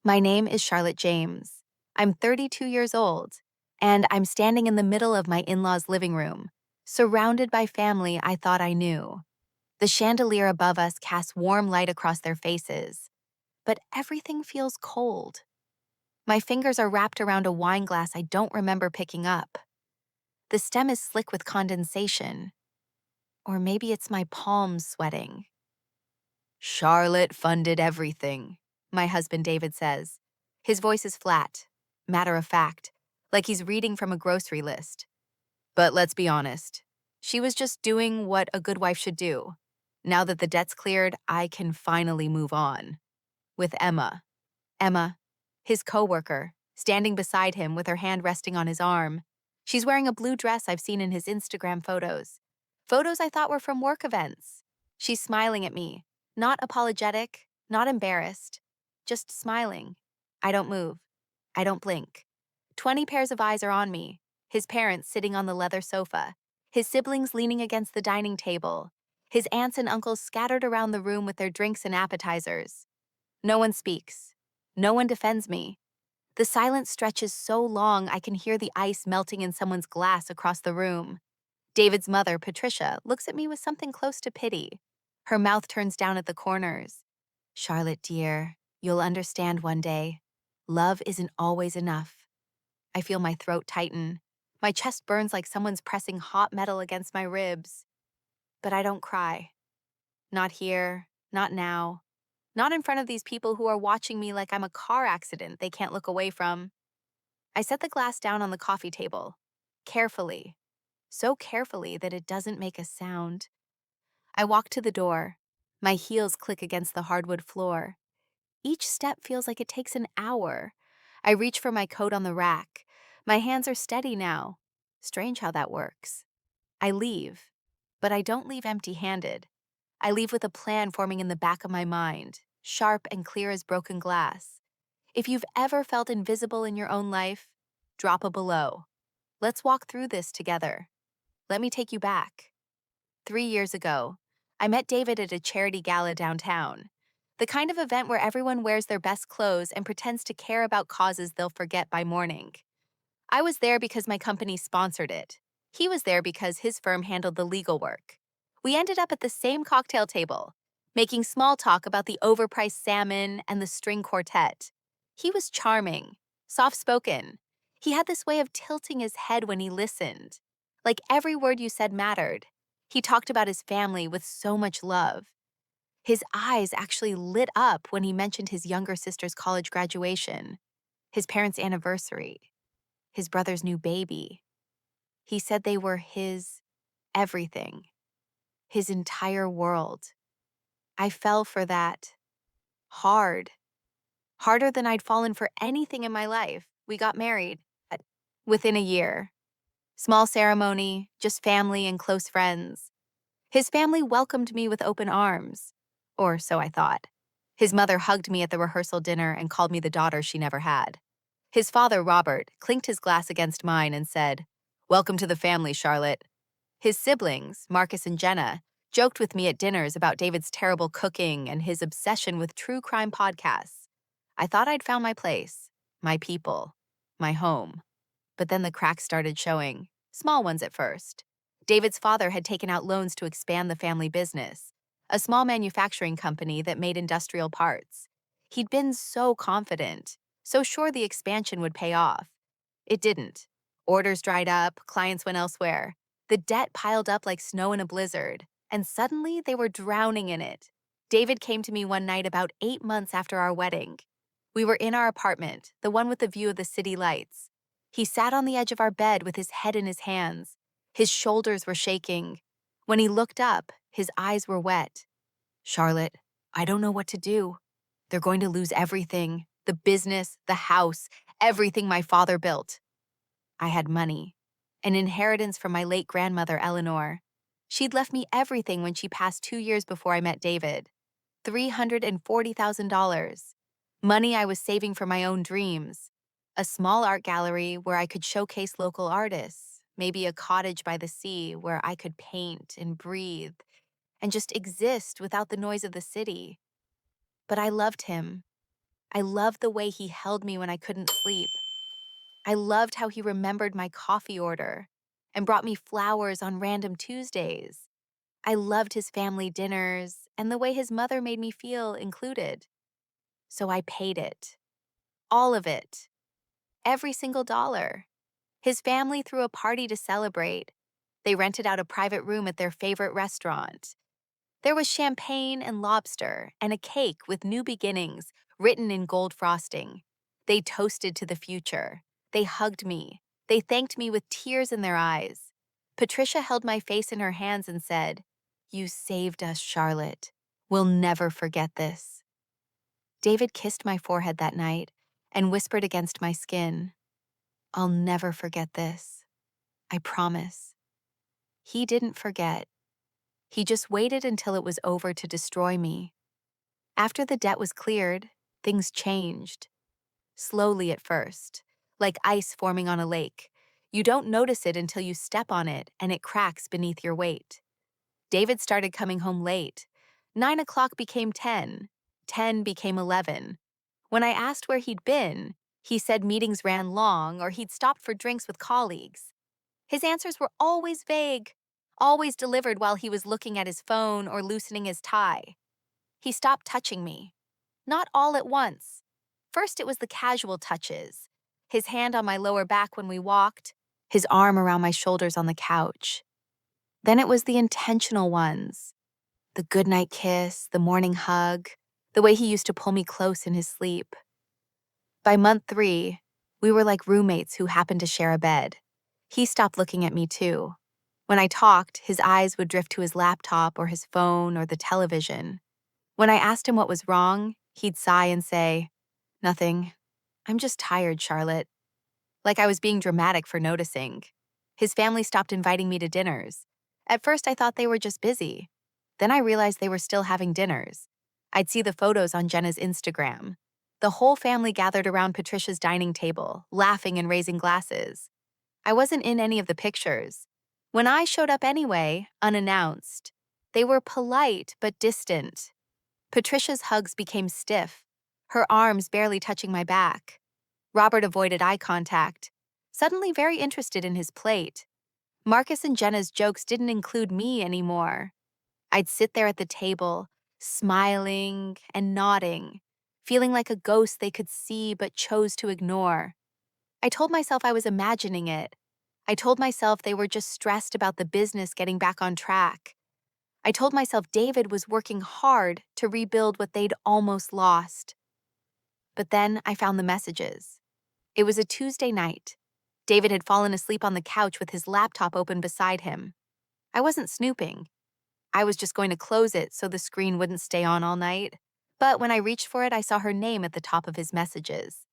My name is Charlotte James. I'm 32 years old, and I'm standing in the middle of my in-laws' living room, surrounded by family I thought I knew. The chandelier above us casts warm light across their faces, but everything feels cold. My fingers are wrapped around a wine glass I don't remember picking up. The stem is slick with condensation, or maybe it's my palms sweating. Charlotte funded everything, my husband David says. His voice is flat, matter of fact, like he's reading from a grocery list. But let's be honest, she was just doing what a good wife should do. Now that the debt's cleared, I can finally move on. With Emma. Emma, his coworker, standing beside him with her hand resting on his arm. She's wearing a blue dress I've seen in his Instagram photos. Photos I thought were from work events. She's smiling at me, not apologetic, not embarrassed, just smiling. I don't move. I don't blink. 20 pairs of eyes are on me, his parents sitting on the leather sofa, his siblings leaning against the dining table, his aunts and uncles scattered around the room with their drinks and appetizers. No one speaks. No one defends me. The silence stretches so long I can hear the ice melting in someone's glass across the room. David's mother, Patricia, looks at me with something close to pity. Her mouth turns down at the corners. Charlotte, dear, you'll understand one day. Love isn't always enough. I feel my throat tighten. My chest burns like someone's pressing hot metal against my ribs. But I don't cry. Not here, not now. Not in front of these people who are watching me like I'm a car accident they can't look away from. I set the glass down on the coffee table, carefully, so carefully that it doesn't make a sound. I walk to the door. My heels click against the hardwood floor. Each step feels like it takes an hour. I reach for my coat on the rack. My hands are steady now. Strange how that works. I leave, but I don't leave empty-handed. I leave with a plan forming in the back of my mind, sharp and clear as broken glass. If you've ever felt invisible in your own life, drop a below. Let's walk through this together. Let me take you back. 3 years ago, I met David at a charity gala downtown. The kind of event where everyone wears their best clothes and pretends to care about causes they'll forget by morning. I was there because my company sponsored it. He was there because his firm handled the legal work. We ended up at the same cocktail table, making small talk about the overpriced salmon and the string quartet. He was charming, soft-spoken. He had this way of tilting his head when he listened. Like every word you said mattered. He talked about his family with so much love. His eyes actually lit up when he mentioned his younger sister's college graduation, his parents' anniversary, his brother's new baby. He said they were his everything, his entire world. I fell for that. Hard. Harder than I'd fallen for anything in my life. We got married within a year. Small ceremony, just family and close friends. His family welcomed me with open arms. Or so I thought. His mother hugged me at the rehearsal dinner and called me the daughter she never had. His father, Robert, clinked his glass against mine and said, "Welcome to the family, Charlotte." His siblings, Marcus and Jenna, joked with me at dinners about David's terrible cooking and his obsession with true crime podcasts. I thought I'd found my place, my people, my home. But then the cracks started showing, small ones at first. David's father had taken out loans to expand the family business, a small manufacturing company that made industrial parts. He'd been so confident, so sure the expansion would pay off. It didn't. Orders dried up, clients went elsewhere. The debt piled up like snow in a blizzard, and suddenly they were drowning in it. David came to me one night about 8 months after our wedding. We were in our apartment, the one with the view of the city lights. He sat on the edge of our bed with his head in his hands. His shoulders were shaking. When he looked up, his eyes were wet. "Charlotte, I don't know what to do. They're going to lose everything, the business, the house, everything my father built." I had money, an inheritance from my late grandmother, Eleanor. She'd left me everything when she passed 2 years before I met David. $340,000. Money I was saving for my own dreams. A small art gallery where I could showcase local artists. Maybe a cottage by the sea where I could paint and breathe and just exist without the noise of the city. But I loved him. I loved the way he held me when I couldn't sleep. I loved how he remembered my coffee order and brought me flowers on random Tuesdays. I loved his family dinners and the way his mother made me feel included. So I paid it. All of it. Every single dollar. His family threw a party to celebrate. They rented out a private room at their favorite restaurant. There was champagne and lobster and a cake with new beginnings written in gold frosting. They toasted to the future. They hugged me. They thanked me with tears in their eyes. Patricia held my face in her hands and said, "You saved us, Charlotte. We'll never forget this." David kissed my forehead that night and whispered against my skin, "I'll never forget this. I promise." He didn't forget. He just waited until it was over to destroy me. After the debt was cleared, things changed. Slowly at first, like ice forming on a lake. You don't notice it until you step on it and it cracks beneath your weight. David started coming home late. 9 o'clock became 10. 10 became 11. When I asked where he'd been, he said meetings ran long or he'd stopped for drinks with colleagues. His answers were always vague, always delivered while he was looking at his phone or loosening his tie. He stopped touching me. Not all at once. First, it was the casual touches. His hand on my lower back when we walked, his arm around my shoulders on the couch. Then it was the intentional ones. The goodnight kiss, the morning hug, the way he used to pull me close in his sleep. By month 3, we were like roommates who happened to share a bed. He stopped looking at me too. When I talked, his eyes would drift to his laptop or his phone or the television. When I asked him what was wrong, he'd sigh and say, "Nothing. I'm just tired, Charlotte." Like I was being dramatic for noticing. His family stopped inviting me to dinners. At first, I thought they were just busy. Then I realized they were still having dinners. I'd see the photos on Jenna's Instagram. The whole family gathered around Patricia's dining table, laughing and raising glasses. I wasn't in any of the pictures. When I showed up anyway, unannounced, they were polite but distant. Patricia's hugs became stiff, her arms barely touching my back. Robert avoided eye contact, suddenly very interested in his plate. Marcus and Jenna's jokes didn't include me anymore. I'd sit there at the table, smiling and nodding, feeling like a ghost they could see but chose to ignore. I told myself I was imagining it. I told myself they were just stressed about the business getting back on track. I told myself David was working hard to rebuild what they'd almost lost. But then I found the messages. It was a Tuesday night. David had fallen asleep on the couch with his laptop open beside him. I wasn't snooping. I was just going to close it so the screen wouldn't stay on all night. But when I reached for it, I saw her name at the top of his messages.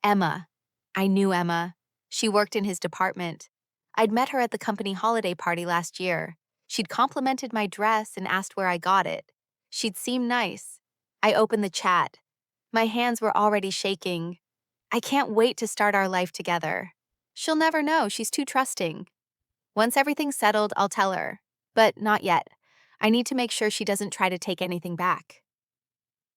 Emma. I knew Emma. She worked in his department. I'd met her at the company holiday party last year. She'd complimented my dress and asked where I got it. She'd seemed nice. I opened the chat. My hands were already shaking. I can't wait to start our life together. She'll never know, she's too trusting. Once everything's settled, I'll tell her. But not yet. I need to make sure she doesn't try to take anything back.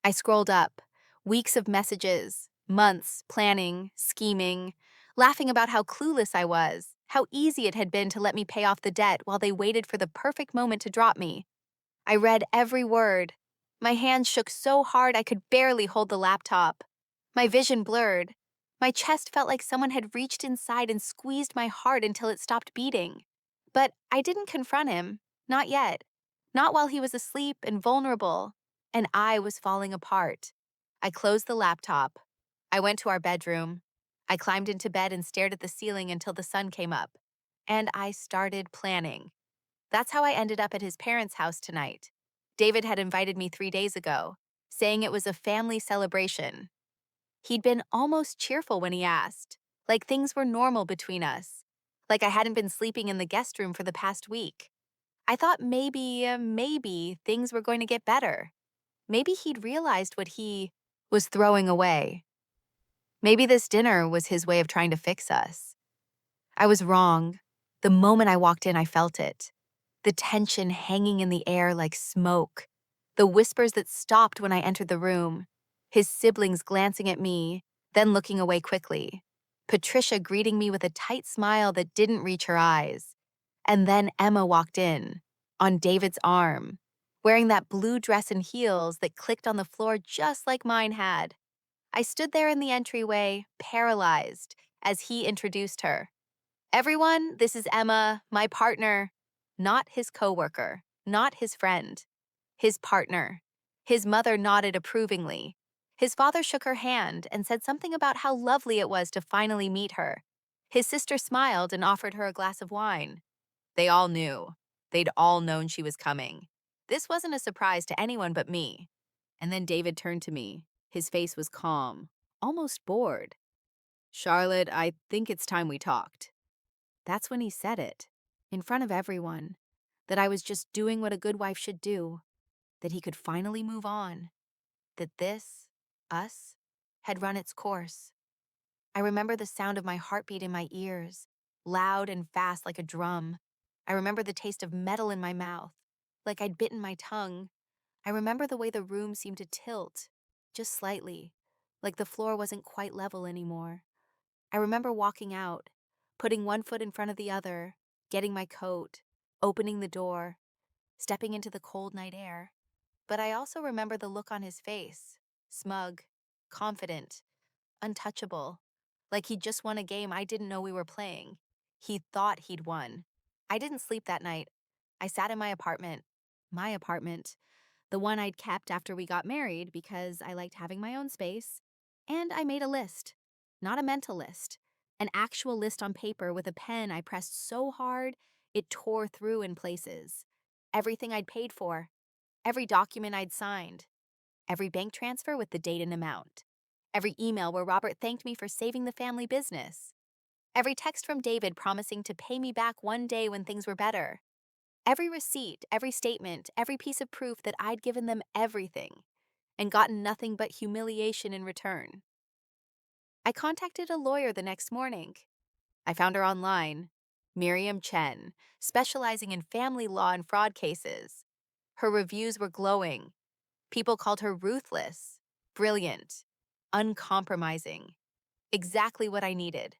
I scrolled up. Weeks of messages, months planning, scheming, laughing about how clueless I was, how easy it had been to let me pay off the debt while they waited for the perfect moment to drop me. I read every word. My hands shook so hard I could barely hold the laptop. My vision blurred. My chest felt like someone had reached inside and squeezed my heart until it stopped beating. But I didn't confront him. Not yet. Not while he was asleep and vulnerable. And I was falling apart. I closed the laptop. I went to our bedroom. I climbed into bed and stared at the ceiling until the sun came up. And I started planning. That's how I ended up at his parents' house tonight. David had invited me 3 days ago, saying it was a family celebration. He'd been almost cheerful when he asked, like things were normal between us, like I hadn't been sleeping in the guest room for the past week. I thought maybe things were going to get better. Maybe he'd realized what he was throwing away. Maybe this dinner was his way of trying to fix us. I was wrong. The moment I walked in, I felt it. The tension hanging in the air like smoke. The whispers that stopped when I entered the room. his siblings glancing at me, then looking away quickly. Patricia greeting me with a tight smile that didn't reach her eyes. And then Emma walked in, on David's arm, wearing that blue dress and heels that clicked on the floor just like mine had. I stood there in the entryway, paralyzed, as he introduced her. Everyone, this is Emma, my partner. Not his coworker, not his friend. His partner. His mother nodded approvingly. His father shook her hand and said something about how lovely it was to finally meet her. His sister smiled and offered her a glass of wine. They all knew. They'd all known she was coming. This wasn't a surprise to anyone but me. And then David turned to me. His face was calm, almost bored. Charlotte, I think it's time we talked. That's when he said it, in front of everyone, that I was just doing what a good wife should do, that he could finally move on, that this, us, had run its course. I remember the sound of my heartbeat in my ears, loud and fast like a drum. I remember the taste of metal in my mouth, like I'd bitten my tongue. I remember the way the room seemed to tilt, just slightly, like the floor wasn't quite level anymore. I remember walking out, putting one foot in front of the other, getting my coat, opening the door, stepping into the cold night air. But I also remember the look on his face, smug, confident, untouchable, like he'd just won a game I didn't know we were playing. He thought he'd won. I didn't sleep that night. I sat in my apartment, the one I'd kept after we got married because I liked having my own space, and I made a list. Not a mental list, an actual list on paper with a pen I pressed so hard it tore through in places. Everything I'd paid for, every document I'd signed, every bank transfer with the date and amount, every email where Robert thanked me for saving the family business, every text from David promising to pay me back one day when things were better, every receipt, every statement, every piece of proof that I'd given them everything and gotten nothing but humiliation in return. I contacted a lawyer the next morning. I found her online, Miriam Chen, specializing in family law and fraud cases. Her reviews were glowing. People called her ruthless, brilliant, uncompromising. Exactly what I needed.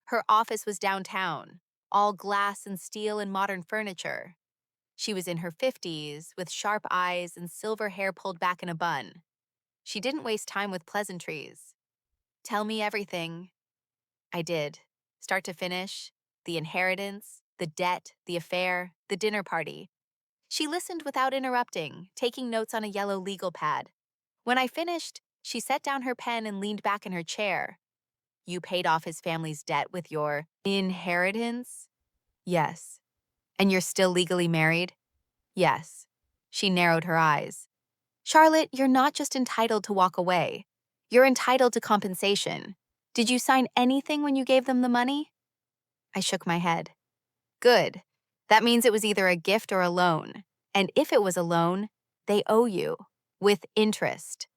Her office was downtown, all glass and steel and modern furniture. She was in her 50s, with sharp eyes and silver hair pulled back in a bun. She didn't waste time with pleasantries. Tell me everything. I did, start to finish. The inheritance, the debt, the affair, the dinner party. She listened without interrupting, taking notes on a yellow legal pad. When I finished, she set down her pen and leaned back in her chair. You paid off his family's debt with your inheritance? Yes. And you're still legally married? Yes. She narrowed her eyes. Charlotte, you're not just entitled to walk away. You're entitled to compensation. Did you sign anything when you gave them the money? I shook my head. Good. That means it was either a gift or a loan. And if it was a loan, they owe you, with interest.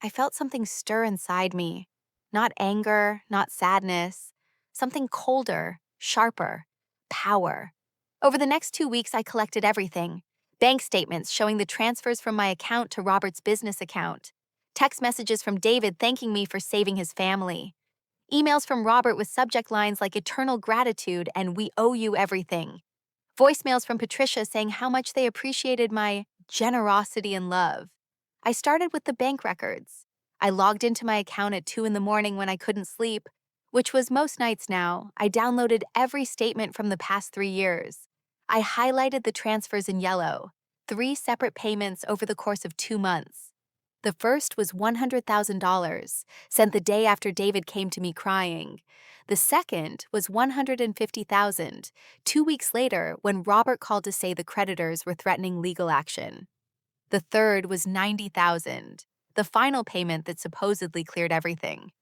I felt something stir inside me. Not anger, not sadness. Something colder, sharper. Power. Over the next 2 weeks, I collected everything. Bank statements showing the transfers from my account to Robert's business account. Text messages from David thanking me for saving his family. Emails from Robert with subject lines like eternal gratitude and we owe you everything. Voicemails from Patricia saying how much they appreciated my generosity and love. I started with the bank records. I logged into my account at 2 in the morning when I couldn't sleep, which was most nights now. I downloaded every statement from the past 3 years. I highlighted the transfers in yellow, 3 separate payments over the course of 2 months. The first was $100,000, sent the day after David came to me crying. The second was $150,000, 2 weeks later when Robert called to say the creditors were threatening legal action. The third was $90,000, the final payment that supposedly cleared everything.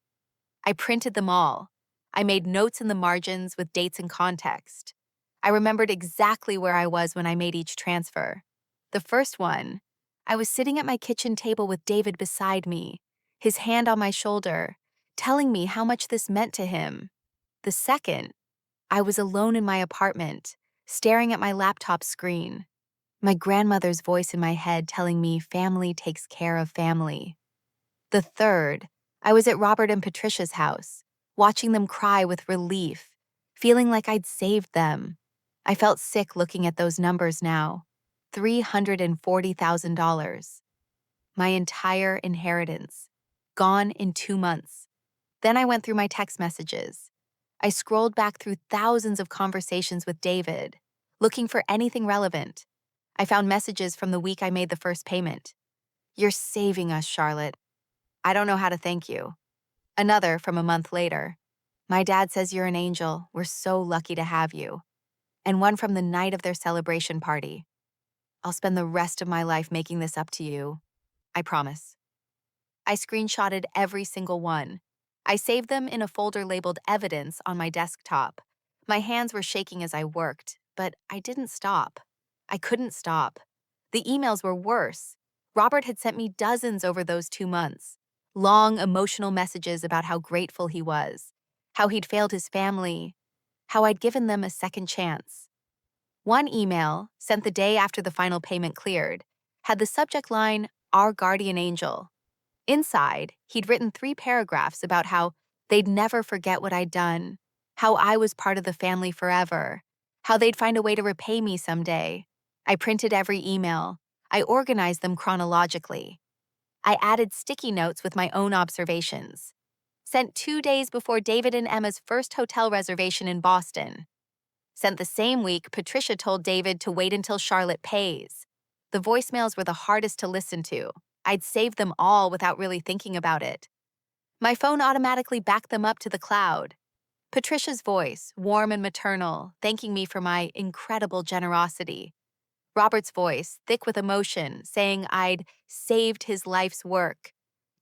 I printed them all. I made notes in the margins with dates and context. I remembered exactly where I was when I made each transfer. The first one, I was sitting at my kitchen table with David beside me, his hand on my shoulder, telling me how much this meant to him. The second, I was alone in my apartment, staring at my laptop screen, my grandmother's voice in my head telling me family takes care of family. The third, I was at Robert and Patricia's house, watching them cry with relief, feeling like I'd saved them. I felt sick looking at those numbers now. $340,000. My entire inheritance. Gone in 2 months. Then I went through my text messages. I scrolled back through thousands of conversations with David, looking for anything relevant. I found messages from the week I made the first payment. "You're saving us, Charlotte. I don't know how to thank you." Another from a month later. "My dad says you're an angel. We're so lucky to have you." And one from the night of their celebration party. "I'll spend the rest of my life making this up to you. I promise." I screenshotted every single one. I saved them in a folder labeled Evidence on my desktop. My hands were shaking as I worked, but I didn't stop. I couldn't stop. The emails were worse. Robert had sent me dozens over those 2 months. Long, emotional messages about how grateful he was, how he'd failed his family, how I'd given them a second chance. One email, sent the day after the final payment cleared, had the subject line, "Our Guardian Angel." Inside, he'd written 3 paragraphs about how they'd never forget what I'd done, how I was part of the family forever, how they'd find a way to repay me someday. I printed every email. I organized them chronologically. I added sticky notes with my own observations. Sent 2 days before David and Emma's first hotel reservation in Boston. Sent the same week Patricia told David to wait until Charlotte pays. The voicemails were the hardest to listen to. I'd saved them all without really thinking about it. My phone automatically backed them up to the cloud. Patricia's voice, warm and maternal, thanking me for my incredible generosity. Robert's voice, thick with emotion, saying I'd saved his life's work.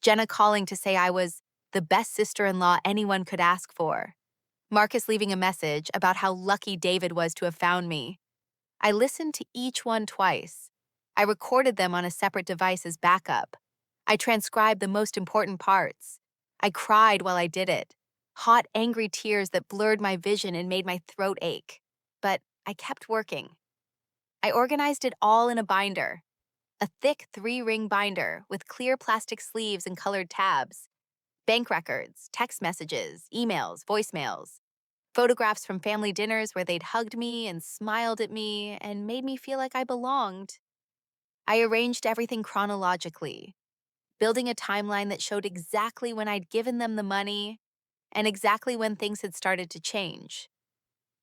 Jenna calling to say I was the best sister-in-law anyone could ask for. Marcus leaving a message about how lucky David was to have found me. I listened to each one twice. I recorded them on a separate device as backup. I transcribed the most important parts. I cried while I did it. Hot, angry tears that blurred my vision and made my throat ache. But I kept working. I organized it all in a binder. A thick 3-ring binder with clear plastic sleeves and colored tabs. Bank records, text messages, emails, voicemails. Photographs from family dinners where they'd hugged me and smiled at me and made me feel like I belonged. I arranged everything chronologically, building a timeline that showed exactly when I'd given them the money and exactly when things had started to change.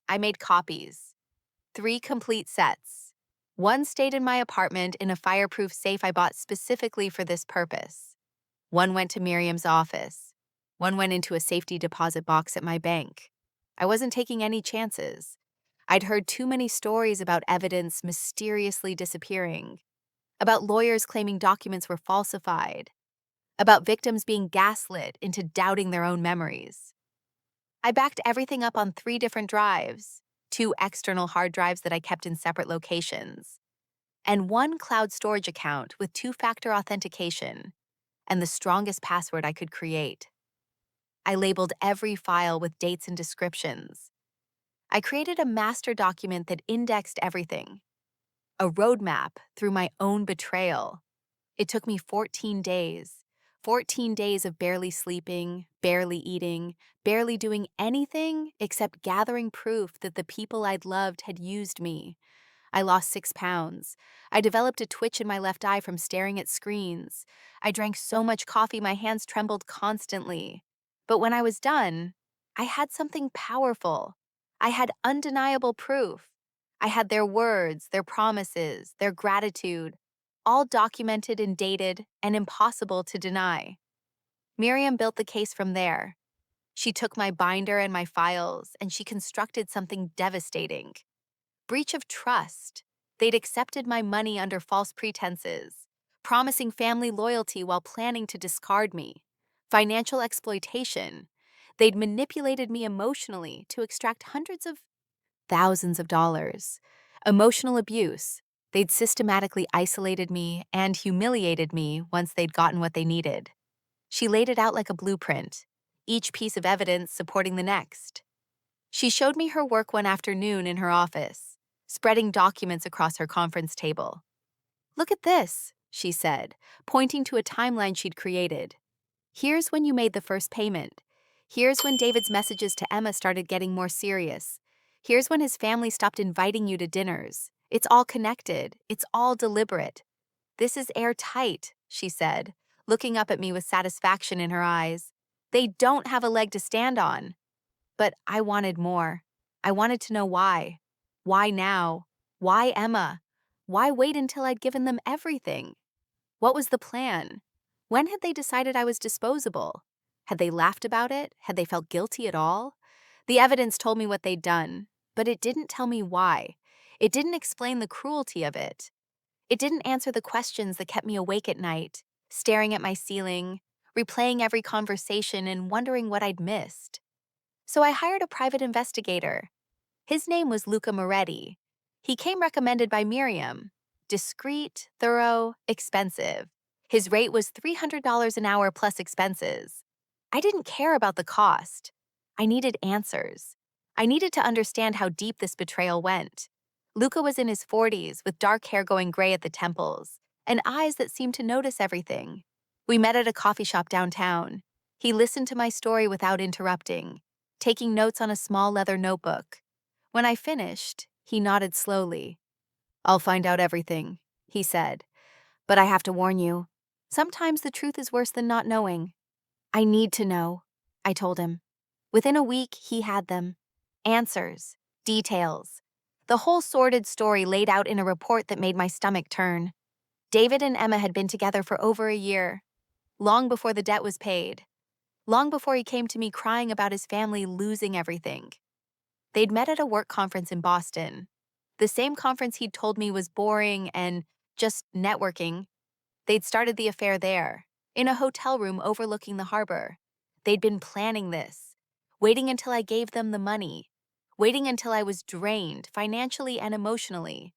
I made copies, 3 complete sets. One stayed in my apartment in a fireproof safe I bought specifically for this purpose. One went to Miriam's office. One went into a safety deposit box at my bank. I wasn't taking any chances. I'd heard too many stories about evidence mysteriously disappearing, about lawyers claiming documents were falsified, about victims being gaslit into doubting their own memories. I backed everything up on 3 different drives, 2 external hard drives that I kept in separate locations, and 1 cloud storage account with 2-factor authentication and the strongest password I could create. I labeled every file with dates and descriptions. I created a master document that indexed everything, a roadmap through my own betrayal. It took me 14 days. 14 days of barely sleeping, barely eating, barely doing anything except gathering proof that the people I'd loved had used me. I lost 6 pounds. I developed a twitch in my left eye from staring at screens. I drank so much coffee my hands trembled constantly. But when I was done, I had something powerful. I had undeniable proof. I had their words, their promises, their gratitude, all documented and dated and impossible to deny. Miriam built the case from there. She took my binder and my files, and she constructed something devastating. Breach of trust. They'd accepted my money under false pretenses, promising family loyalty while planning to discard me. Financial exploitation. They'd manipulated me emotionally to extract hundreds of thousands of dollars. Emotional abuse. They'd systematically isolated me and humiliated me once they'd gotten what they needed. She laid it out like a blueprint, each piece of evidence supporting the next. She showed me her work one afternoon in her office, spreading documents across her conference table. "Look at this," she said, pointing to a timeline she'd created. Here's when you made the first payment. Here's when David's messages to Emma started getting more serious. Here's when his family stopped inviting you to dinners. It's all connected. It's all deliberate. This is airtight, she said, looking up at me with satisfaction in her eyes. They don't have a leg to stand on. But I wanted more. I wanted to know why. Why now? Why Emma? Why wait until I'd given them everything? What was the plan? When had they decided I was disposable? Had they laughed about it? Had they felt guilty at all? The evidence told me what they'd done, but it didn't tell me why. It didn't explain the cruelty of it. It didn't answer the questions that kept me awake at night, staring at my ceiling, replaying every conversation and wondering what I'd missed. So I hired a private investigator. His name was Luca Moretti. He came recommended by Miriam. Discreet, thorough, expensive. His rate was $300 an hour plus expenses. I didn't care about the cost. I needed answers. I needed to understand how deep this betrayal went. Luca was in his 40s with dark hair going gray at the temples and eyes that seemed to notice everything. We met at a coffee shop downtown. He listened to my story without interrupting, taking notes on a small leather notebook. When I finished, he nodded slowly. "I'll find out everything," he said. "But I have to warn you. Sometimes the truth is worse than not knowing." "I need to know," I told him. Within a week, he had them. Answers, details. The whole sordid story laid out in a report that made my stomach turn. David and Emma had been together for over a year, long before the debt was paid, long before he came to me crying about his family losing everything. They'd met at a work conference in Boston, the same conference he'd told me was boring and just networking. They'd started the affair there, in a hotel room overlooking the harbor. They'd been planning this, waiting until I gave them the money, waiting until I was drained financially and emotionally,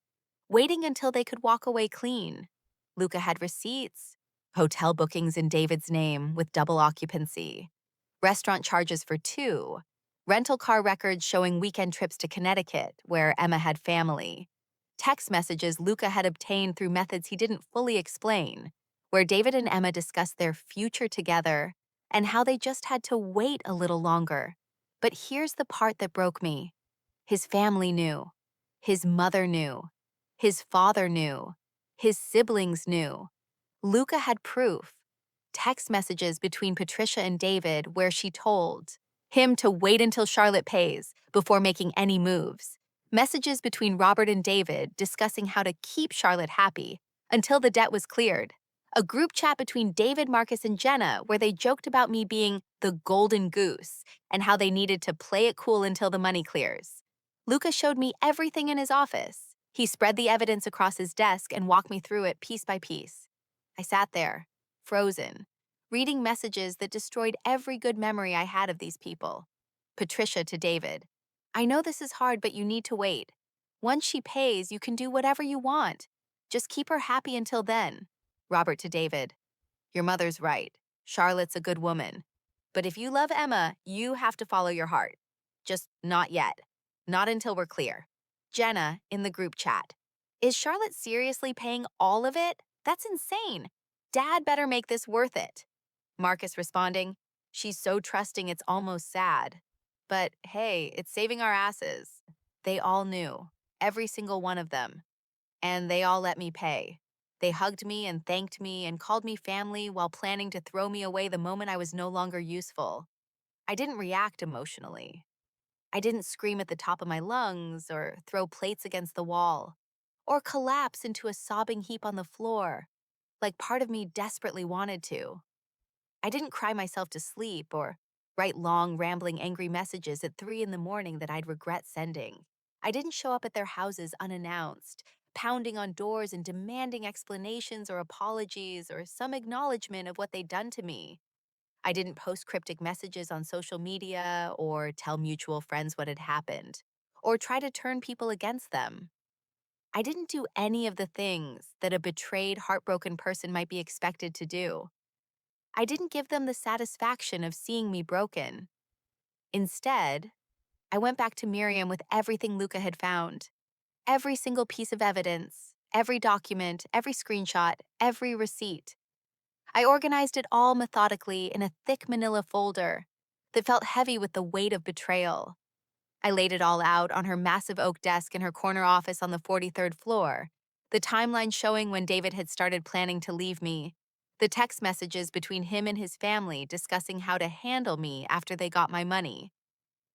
waiting until they could walk away clean. Luca had receipts, hotel bookings in David's name with double occupancy, restaurant charges for two, rental car records showing weekend trips to Connecticut, where Emma had family, text messages Luca had obtained through methods he didn't fully explain, where David and Emma discussed their future together and how they just had to wait a little longer. But here's the part that broke me. His family knew. His mother knew. His father knew. His siblings knew. Luca had proof. Text messages between Patricia and David where she told him to wait until Charlotte pays before making any moves. Messages between Robert and David discussing how to keep Charlotte happy until the debt was cleared. A group chat between David, Marcus, and Jenna where they joked about me being the golden goose and how they needed to play it cool until the money clears. Luca showed me everything in his office. He spread the evidence across his desk and walked me through it piece by piece. I sat there, frozen, reading messages that destroyed every good memory I had of these people. Patricia to David. "I know this is hard, but you need to wait. Once she pays, you can do whatever you want. Just keep her happy until then." Robert to David. "Your mother's right. Charlotte's a good woman. But if you love Emma, you have to follow your heart. Just not yet. Not until we're clear." Jenna in the group chat. "Is Charlotte seriously paying all of it? That's insane. Dad better make this worth it." Marcus responding, "She's so trusting it's almost sad. But hey, it's saving our asses." They all knew, every single one of them. And they all let me pay. They hugged me and thanked me and called me family while planning to throw me away the moment I was no longer useful. I didn't react emotionally. I didn't scream at the top of my lungs or throw plates against the wall or collapse into a sobbing heap on the floor, like part of me desperately wanted to. I didn't cry myself to sleep or write long, rambling, angry messages at 3 in the morning that I'd regret sending. I didn't show up at their houses unannounced, pounding on doors and demanding explanations or apologies or some acknowledgement of what they'd done to me. I didn't post cryptic messages on social media or tell mutual friends what had happened or try to turn people against them. I didn't do any of the things that a betrayed, heartbroken person might be expected to do. I didn't give them the satisfaction of seeing me broken. Instead, I went back to Miriam with everything Luca had found. Every single piece of evidence, every document, every screenshot, every receipt. I organized it all methodically in a thick manila folder that felt heavy with the weight of betrayal. I laid it all out on her massive oak desk in her corner office on the 43rd floor, the timeline showing when David had started planning to leave me, the text messages between him and his family discussing how to handle me after they got my money,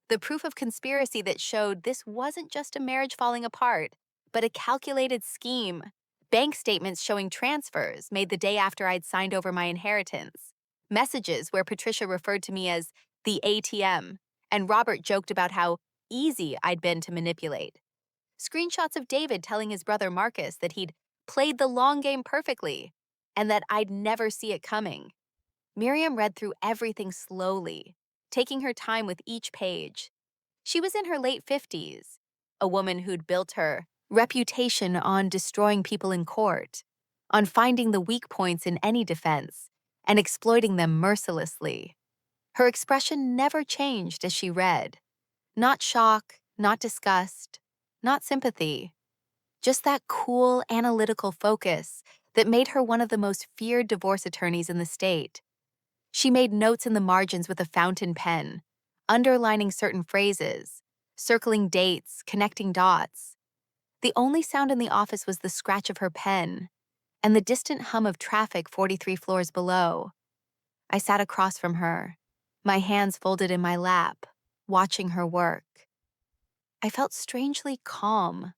the proof of conspiracy that showed this wasn't just a marriage falling apart, but a calculated scheme, bank statements showing transfers made the day after I'd signed over my inheritance, messages where Patricia referred to me as the ATM, and Robert joked about how easy I'd been to manipulate. Screenshots of David telling his brother Marcus that he'd played the long game perfectly and that I'd never see it coming. Miriam read through everything slowly, taking her time with each page. She was in her late 50s, a woman who'd built her reputation on destroying people in court, on finding the weak points in any defense, and exploiting them mercilessly. Her expression never changed as she read. Not shock, not disgust, not sympathy. Just that cool, analytical focus that made her one of the most feared divorce attorneys in the state. She made notes in the margins with a fountain pen, underlining certain phrases, circling dates, connecting dots. The only sound in the office was the scratch of her pen and the distant hum of traffic 43 floors below. I sat across from her, my hands folded in my lap, watching her work. I felt strangely calm,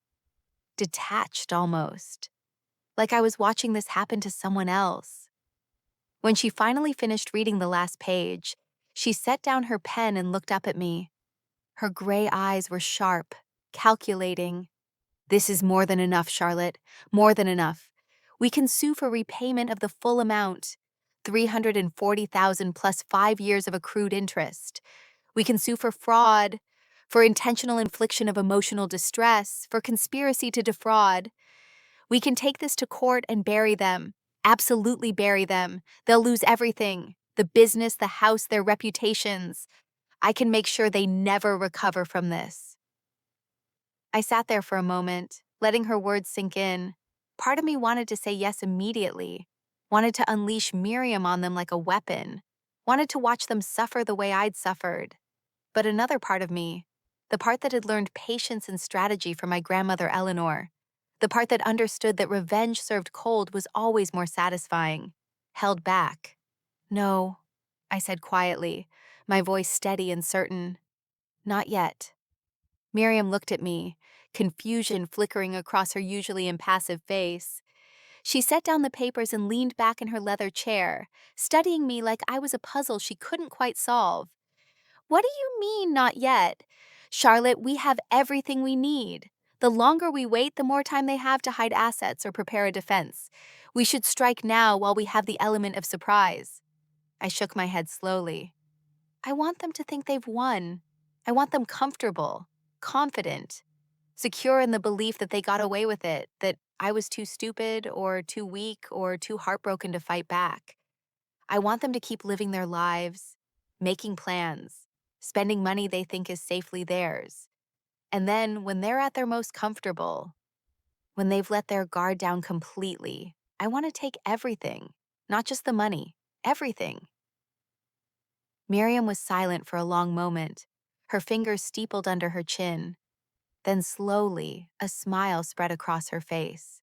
detached almost, like I was watching this happen to someone else. When she finally finished reading the last page, she set down her pen and looked up at me. Her gray eyes were sharp, calculating. "This is more than enough, Charlotte. More than enough. We can sue for repayment of the full amount, 340,000 plus 5 years of accrued interest. We can sue for fraud, for intentional infliction of emotional distress, for conspiracy to defraud. We can take this to court and bury them. Absolutely bury them. They'll lose everything. The business, the house, their reputations. I can make sure they never recover from this." I sat there for a moment, letting her words sink in. Part of me wanted to say yes immediately, wanted to unleash Miriam on them like a weapon, wanted to watch them suffer the way I'd suffered. But another part of me, the part that had learned patience and strategy from my grandmother Eleanor, the part that understood that revenge served cold was always more satisfying, held back. "No," I said quietly, my voice steady and certain. "Not yet." Miriam looked at me, confusion flickering across her usually impassive face. She set down the papers and leaned back in her leather chair, studying me like I was a puzzle she couldn't quite solve. "What do you mean, not yet? Charlotte, we have everything we need. The longer we wait, the more time they have to hide assets or prepare a defense. We should strike now while we have the element of surprise." I shook my head slowly. I want them to think they've won. I want them comfortable, confident, secure in the belief that they got away with it, that I was too stupid or too weak or too heartbroken to fight back. I want them to keep living their lives, making plans, spending money they think is safely theirs. And then, when they're at their most comfortable, when they've let their guard down completely, I want to take everything, not just the money, everything. Miriam was silent for a long moment, her fingers steepled under her chin. Then slowly, a smile spread across her face.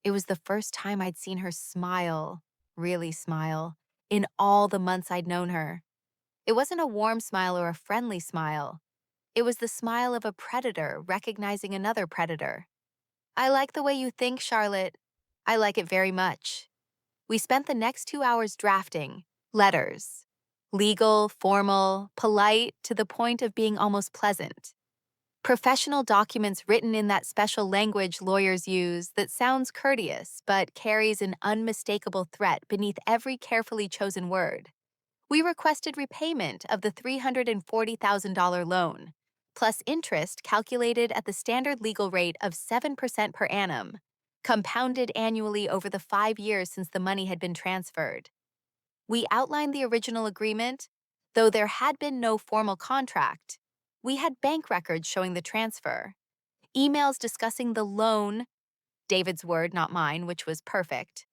It was the first time I'd seen her smile, really smile, in all the months I'd known her. It wasn't a warm smile or a friendly smile. It was the smile of a predator recognizing another predator. "I like the way you think, Charlotte. I like it very much." We spent the next 2 hours drafting letters. Legal, formal, polite, to the point of being almost pleasant. Professional documents written in that special language lawyers use that sounds courteous but carries an unmistakable threat beneath every carefully chosen word. We requested repayment of the $340,000 loan, plus interest calculated at the standard legal rate of 7% per annum, compounded annually over the 5 years since the money had been transferred. We outlined the original agreement, though there had been no formal contract. We had bank records showing the transfer, emails discussing the loan, David's word, not mine, which was perfect,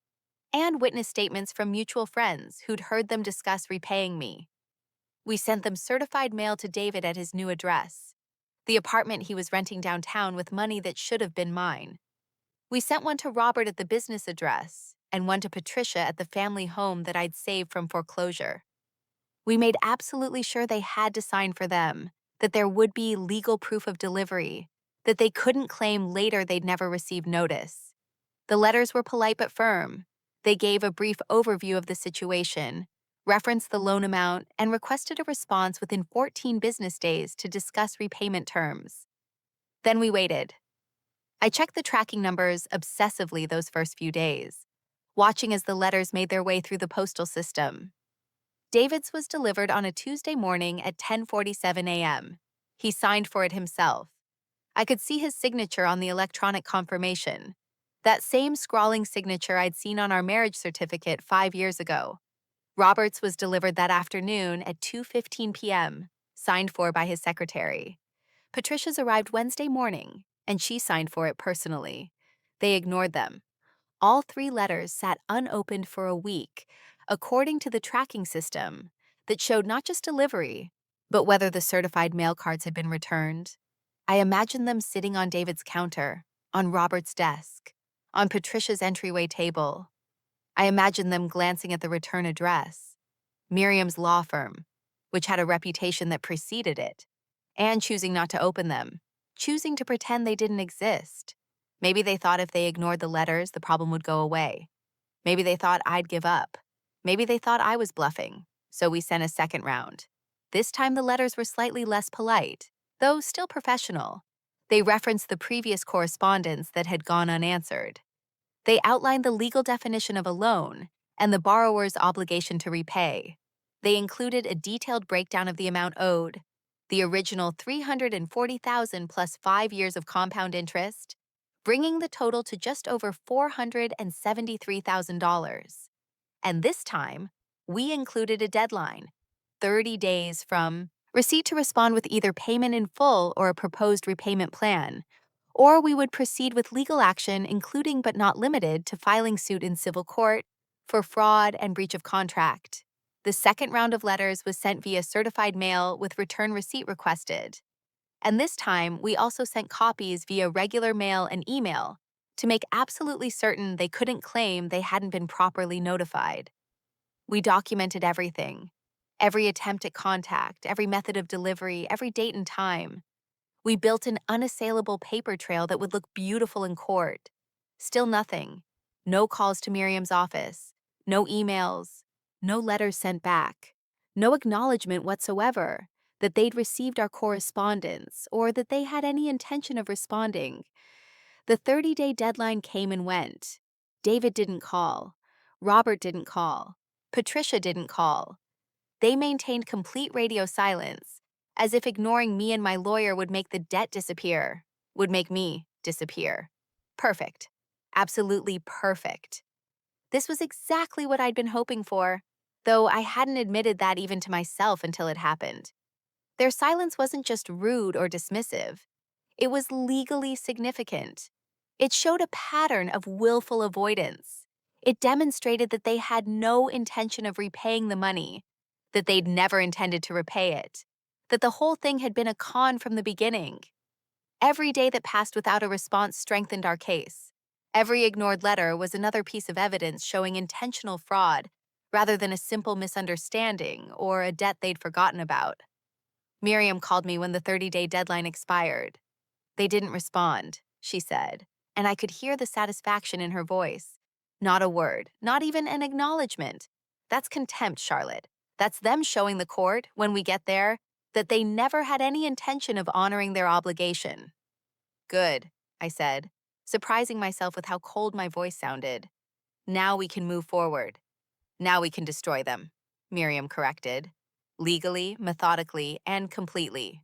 and witness statements from mutual friends who'd heard them discuss repaying me. We sent them certified mail to David at his new address, the apartment he was renting downtown with money that should have been mine. We sent one to Robert at the business address and one to Patricia at the family home that I'd saved from foreclosure. We made absolutely sure they had to sign for them, that there would be legal proof of delivery, that they couldn't claim later they'd never received notice. The letters were polite but firm. They gave a brief overview of the situation, referenced the loan amount, and requested a response within 14 business days to discuss repayment terms. Then we waited. I checked the tracking numbers obsessively those first few days, watching as the letters made their way through the postal system. David's was delivered on a Tuesday morning at 10:47 a.m. He signed for it himself. I could see his signature on the electronic confirmation, that same scrawling signature I'd seen on our marriage certificate 5 years ago. Robert's was delivered that afternoon at 2:15 p.m., signed for by his secretary. Patricia's arrived Wednesday morning, and she signed for it personally. They ignored them. All 3 letters sat unopened for a week, according to the tracking system that showed not just delivery, but whether the certified mail cards had been returned. I imagined them sitting on David's counter, on Robert's desk, on Patricia's entryway table. I imagined them glancing at the return address, Miriam's law firm, which had a reputation that preceded it, and choosing not to open them, choosing to pretend they didn't exist. Maybe they thought if they ignored the letters, the problem would go away. Maybe they thought I'd give up. Maybe they thought I was bluffing, so we sent a second round. This time the letters were slightly less polite, though still professional. They referenced the previous correspondence that had gone unanswered. They outlined the legal definition of a loan and the borrower's obligation to repay. They included a detailed breakdown of the amount owed, the original $340,000 plus 5 years of compound interest, bringing the total to just over $473,000. And this time, we included a deadline, 30 days from receipt to respond with either payment in full or a proposed repayment plan, or we would proceed with legal action including but not limited to filing suit in civil court for fraud and breach of contract. The second round of letters was sent via certified mail with return receipt requested. And this time, we also sent copies via regular mail and email to make absolutely certain they couldn't claim they hadn't been properly notified. We documented everything, every attempt at contact, every method of delivery, every date and time. We built an unassailable paper trail that would look beautiful in court. Still nothing. No calls to Miriam's office, no emails, no letters sent back, no acknowledgement whatsoever that they'd received our correspondence or that they had any intention of responding. The 30-day deadline came and went. David didn't call. Robert didn't call. Patricia didn't call. They maintained complete radio silence, as if ignoring me and my lawyer would make the debt disappear, would make me disappear. Perfect. Absolutely perfect. This was exactly what I'd been hoping for, though I hadn't admitted that even to myself until it happened. Their silence wasn't just rude or dismissive. It was legally significant. It showed a pattern of willful avoidance. It demonstrated that they had no intention of repaying the money, that they'd never intended to repay it, that the whole thing had been a con from the beginning. Every day that passed without a response strengthened our case. Every ignored letter was another piece of evidence showing intentional fraud rather than a simple misunderstanding or a debt they'd forgotten about. Miriam called me when the 30-day deadline expired. They didn't respond, she said, and I could hear the satisfaction in her voice. Not a word, not even an acknowledgement. That's contempt, Charlotte. That's them showing the court, when we get there, that they never had any intention of honoring their obligation. Good, I said, surprising myself with how cold my voice sounded. Now we can move forward. Now we can destroy them, Miriam corrected. Legally, methodically, and completely.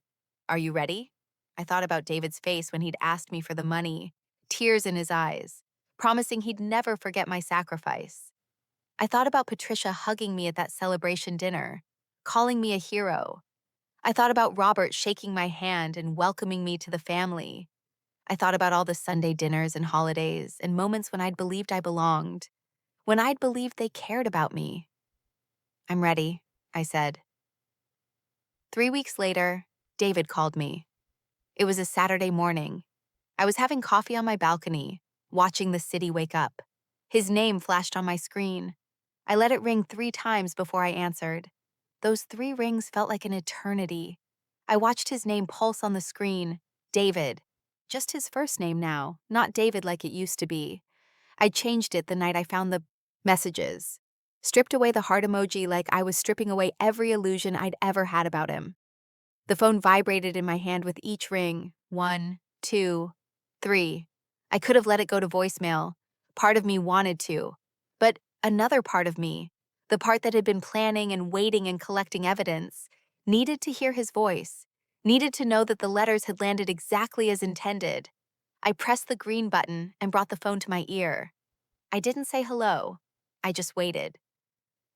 Are you ready? I thought about David's face when he'd asked me for the money, tears in his eyes, promising he'd never forget my sacrifice. I thought about Patricia hugging me at that celebration dinner, calling me a hero. I thought about Robert shaking my hand and welcoming me to the family. I thought about all the Sunday dinners and holidays and moments when I'd believed I belonged, when I'd believed they cared about me. "I'm ready," I said. 3 weeks later, David called me. It was a Saturday morning. I was having coffee on my balcony, watching the city wake up. His name flashed on my screen. I let it ring 3 times before I answered. Those 3 rings felt like an eternity. I watched his name pulse on the screen. David. Just his first name now, not David like it used to be. I changed it the night I found the messages. Stripped away the heart emoji like I was stripping away every illusion I'd ever had about him. The phone vibrated in my hand with each ring. 1, 2, 3. I could have let it go to voicemail. Part of me wanted to. But another part of me, the part that had been planning and waiting and collecting evidence, needed to hear his voice, needed to know that the letters had landed exactly as intended. I pressed the green button and brought the phone to my ear. I didn't say hello. I just waited.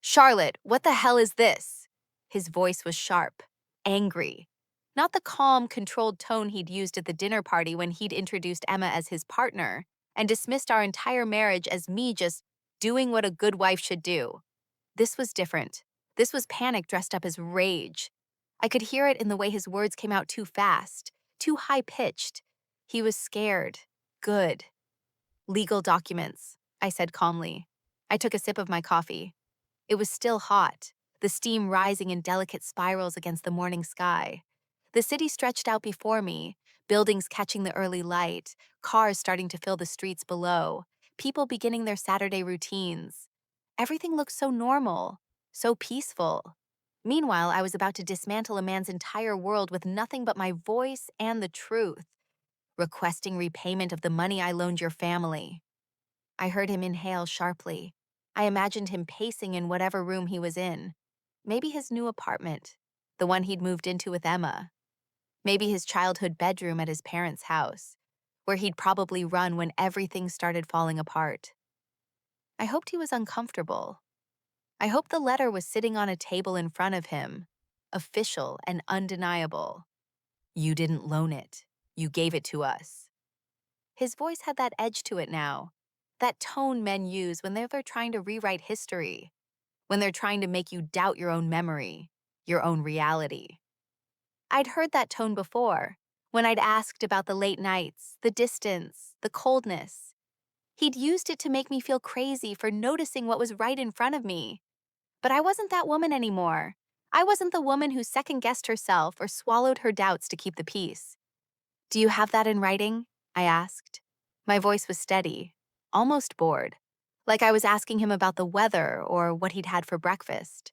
"Charlotte, what the hell is this?" His voice was sharp, angry. Not the calm, controlled tone he'd used at the dinner party when he'd introduced Emma as his partner and dismissed our entire marriage as me just doing what a good wife should do. This was different. This was panic dressed up as rage. I could hear it in the way his words came out too fast, too high-pitched. He was scared. Good. "Legal documents," I said calmly. I took a sip of my coffee. It was still hot, the steam rising in delicate spirals against the morning sky. The city stretched out before me, buildings catching the early light, cars starting to fill the streets below, people beginning their Saturday routines. Everything looked so normal, so peaceful. Meanwhile, I was about to dismantle a man's entire world with nothing but my voice and the truth, requesting repayment of the money I loaned your family. I heard him inhale sharply. I imagined him pacing in whatever room he was in. Maybe his new apartment, the one he'd moved into with Emma. Maybe his childhood bedroom at his parents' house, where he'd probably run when everything started falling apart. I hoped he was uncomfortable. I hoped the letter was sitting on a table in front of him, official and undeniable. "You didn't loan it. You gave it to us." His voice had that edge to it now, that tone men use when they're trying to rewrite history, when they're trying to make you doubt your own memory, your own reality. I'd heard that tone before, when I'd asked about the late nights, the distance, the coldness. He'd used it to make me feel crazy for noticing what was right in front of me. But I wasn't that woman anymore. I wasn't the woman who second-guessed herself or swallowed her doubts to keep the peace. "Do you have that in writing?" I asked. My voice was steady, almost bored, like I was asking him about the weather or what he'd had for breakfast.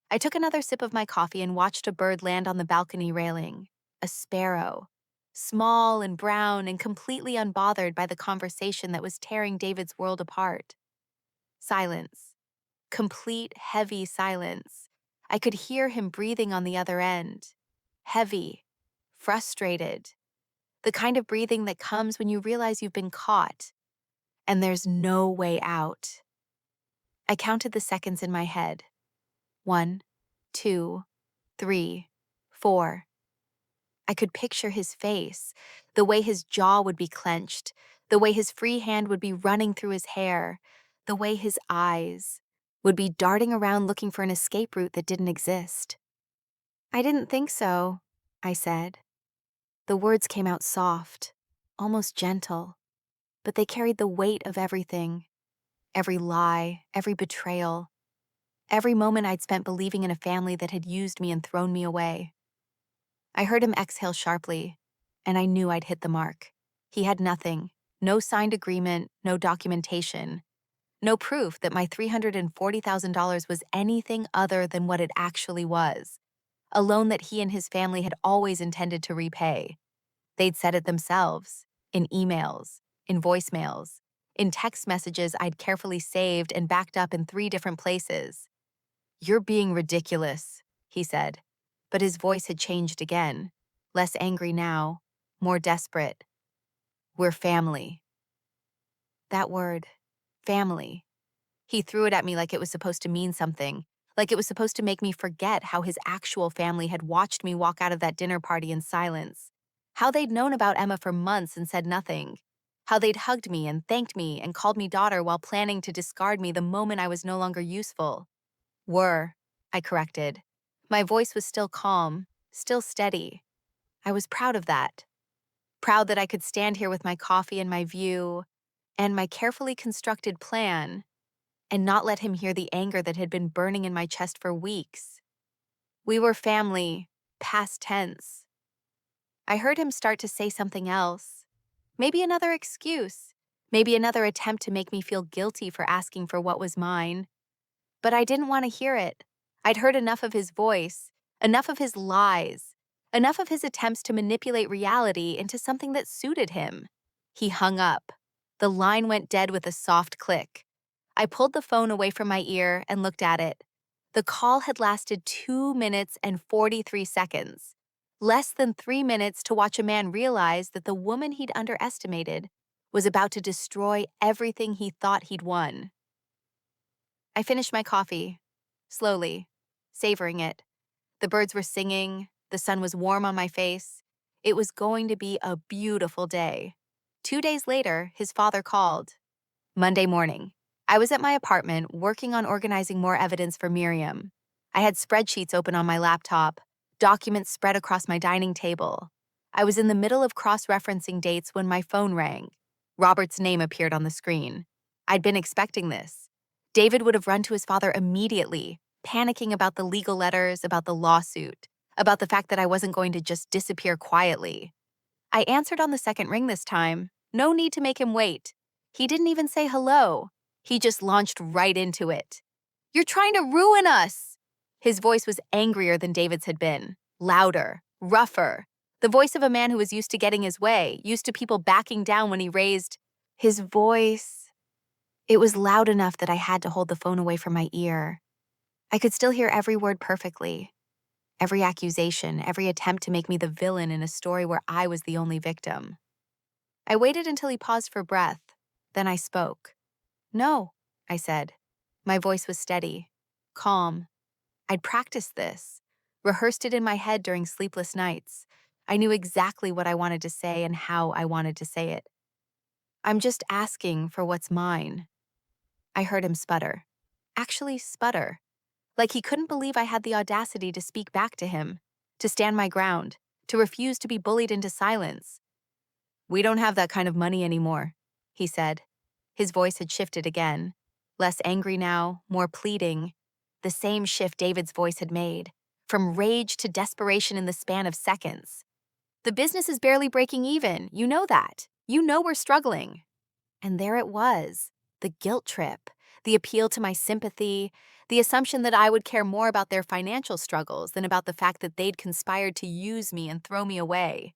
I took another sip of my coffee and watched a bird land on the balcony railing. A sparrow. Small and brown and completely unbothered by the conversation that was tearing David's world apart. Silence. Complete, heavy silence. I could hear him breathing on the other end. Heavy. Frustrated. The kind of breathing that comes when you realize you've been caught, and there's no way out. I counted the seconds in my head. 1, 2, 3, 4. I could picture his face, the way his jaw would be clenched, the way his free hand would be running through his hair, the way his eyes would be darting around looking for an escape route that didn't exist. "I didn't think so," I said. The words came out soft, almost gentle, but they carried the weight of everything. Every lie, every betrayal, every moment I'd spent believing in a family that had used me and thrown me away. I heard him exhale sharply, and I knew I'd hit the mark. He had nothing, no signed agreement, no documentation, no proof that my $340,000 was anything other than what it actually was, a loan that he and his family had always intended to repay. They'd said it themselves, in emails, in voicemails, in text messages I'd carefully saved and backed up in 3 different places. "You're being ridiculous," he said, but his voice had changed again, less angry now, more desperate. "We're family." That word, family. He threw it at me like it was supposed to mean something, like it was supposed to make me forget how his actual family had watched me walk out of that dinner party in silence, how they'd known about Emma for months and said nothing, how they'd hugged me and thanked me and called me daughter while planning to discard me the moment I was no longer useful. Were, I corrected. My voice was still calm, still steady. I was proud of that. Proud that I could stand here with my coffee and my view and my carefully constructed plan and not let him hear the anger that had been burning in my chest for weeks. We were family, past tense. I heard him start to say something else. Maybe another excuse. Maybe another attempt to make me feel guilty for asking for what was mine. But I didn't want to hear it. I'd heard enough of his voice, enough of his lies, enough of his attempts to manipulate reality into something that suited him. He hung up. The line went dead with a soft click. I pulled the phone away from my ear and looked at it. The call had lasted 2 minutes and 43 seconds. Less than 3 minutes to watch a man realize that the woman he'd underestimated was about to destroy everything he thought he'd won. I finished my coffee, slowly, savoring it. The birds were singing, the sun was warm on my face. It was going to be a beautiful day. 2 days later, his father called. Monday morning. I was at my apartment working on organizing more evidence for Miriam. I had spreadsheets open on my laptop, documents spread across my dining table. I was in the middle of cross-referencing dates when my phone rang. Robert's name appeared on the screen. I'd been expecting this. David would have run to his father immediately, panicking about the legal letters, about the lawsuit, about the fact that I wasn't going to just disappear quietly. I answered on the second ring this time. No need to make him wait. He didn't even say hello. He just launched right into it. "You're trying to ruin us!" His voice was angrier than David's had been, louder, rougher. The voice of a man who was used to getting his way, used to people backing down when he raised his voice. It was loud enough that I had to hold the phone away from my ear. I could still hear every word perfectly. Every accusation, every attempt to make me the villain in a story where I was the only victim. I waited until he paused for breath. Then I spoke. "No," I said. My voice was steady, calm. I'd practiced this, rehearsed it in my head during sleepless nights. I knew exactly what I wanted to say and how I wanted to say it. "I'm just asking for what's mine." I heard him sputter. Actually sputter. Like he couldn't believe I had the audacity to speak back to him, to stand my ground, to refuse to be bullied into silence. "We don't have that kind of money anymore," he said. His voice had shifted again. Less angry now, more pleading. The same shift David's voice had made, from rage to desperation in the span of seconds. "The business is barely breaking even. You know that. You know we're struggling." And there it was, the guilt trip, the appeal to my sympathy, the assumption that I would care more about their financial struggles than about the fact that they'd conspired to use me and throw me away.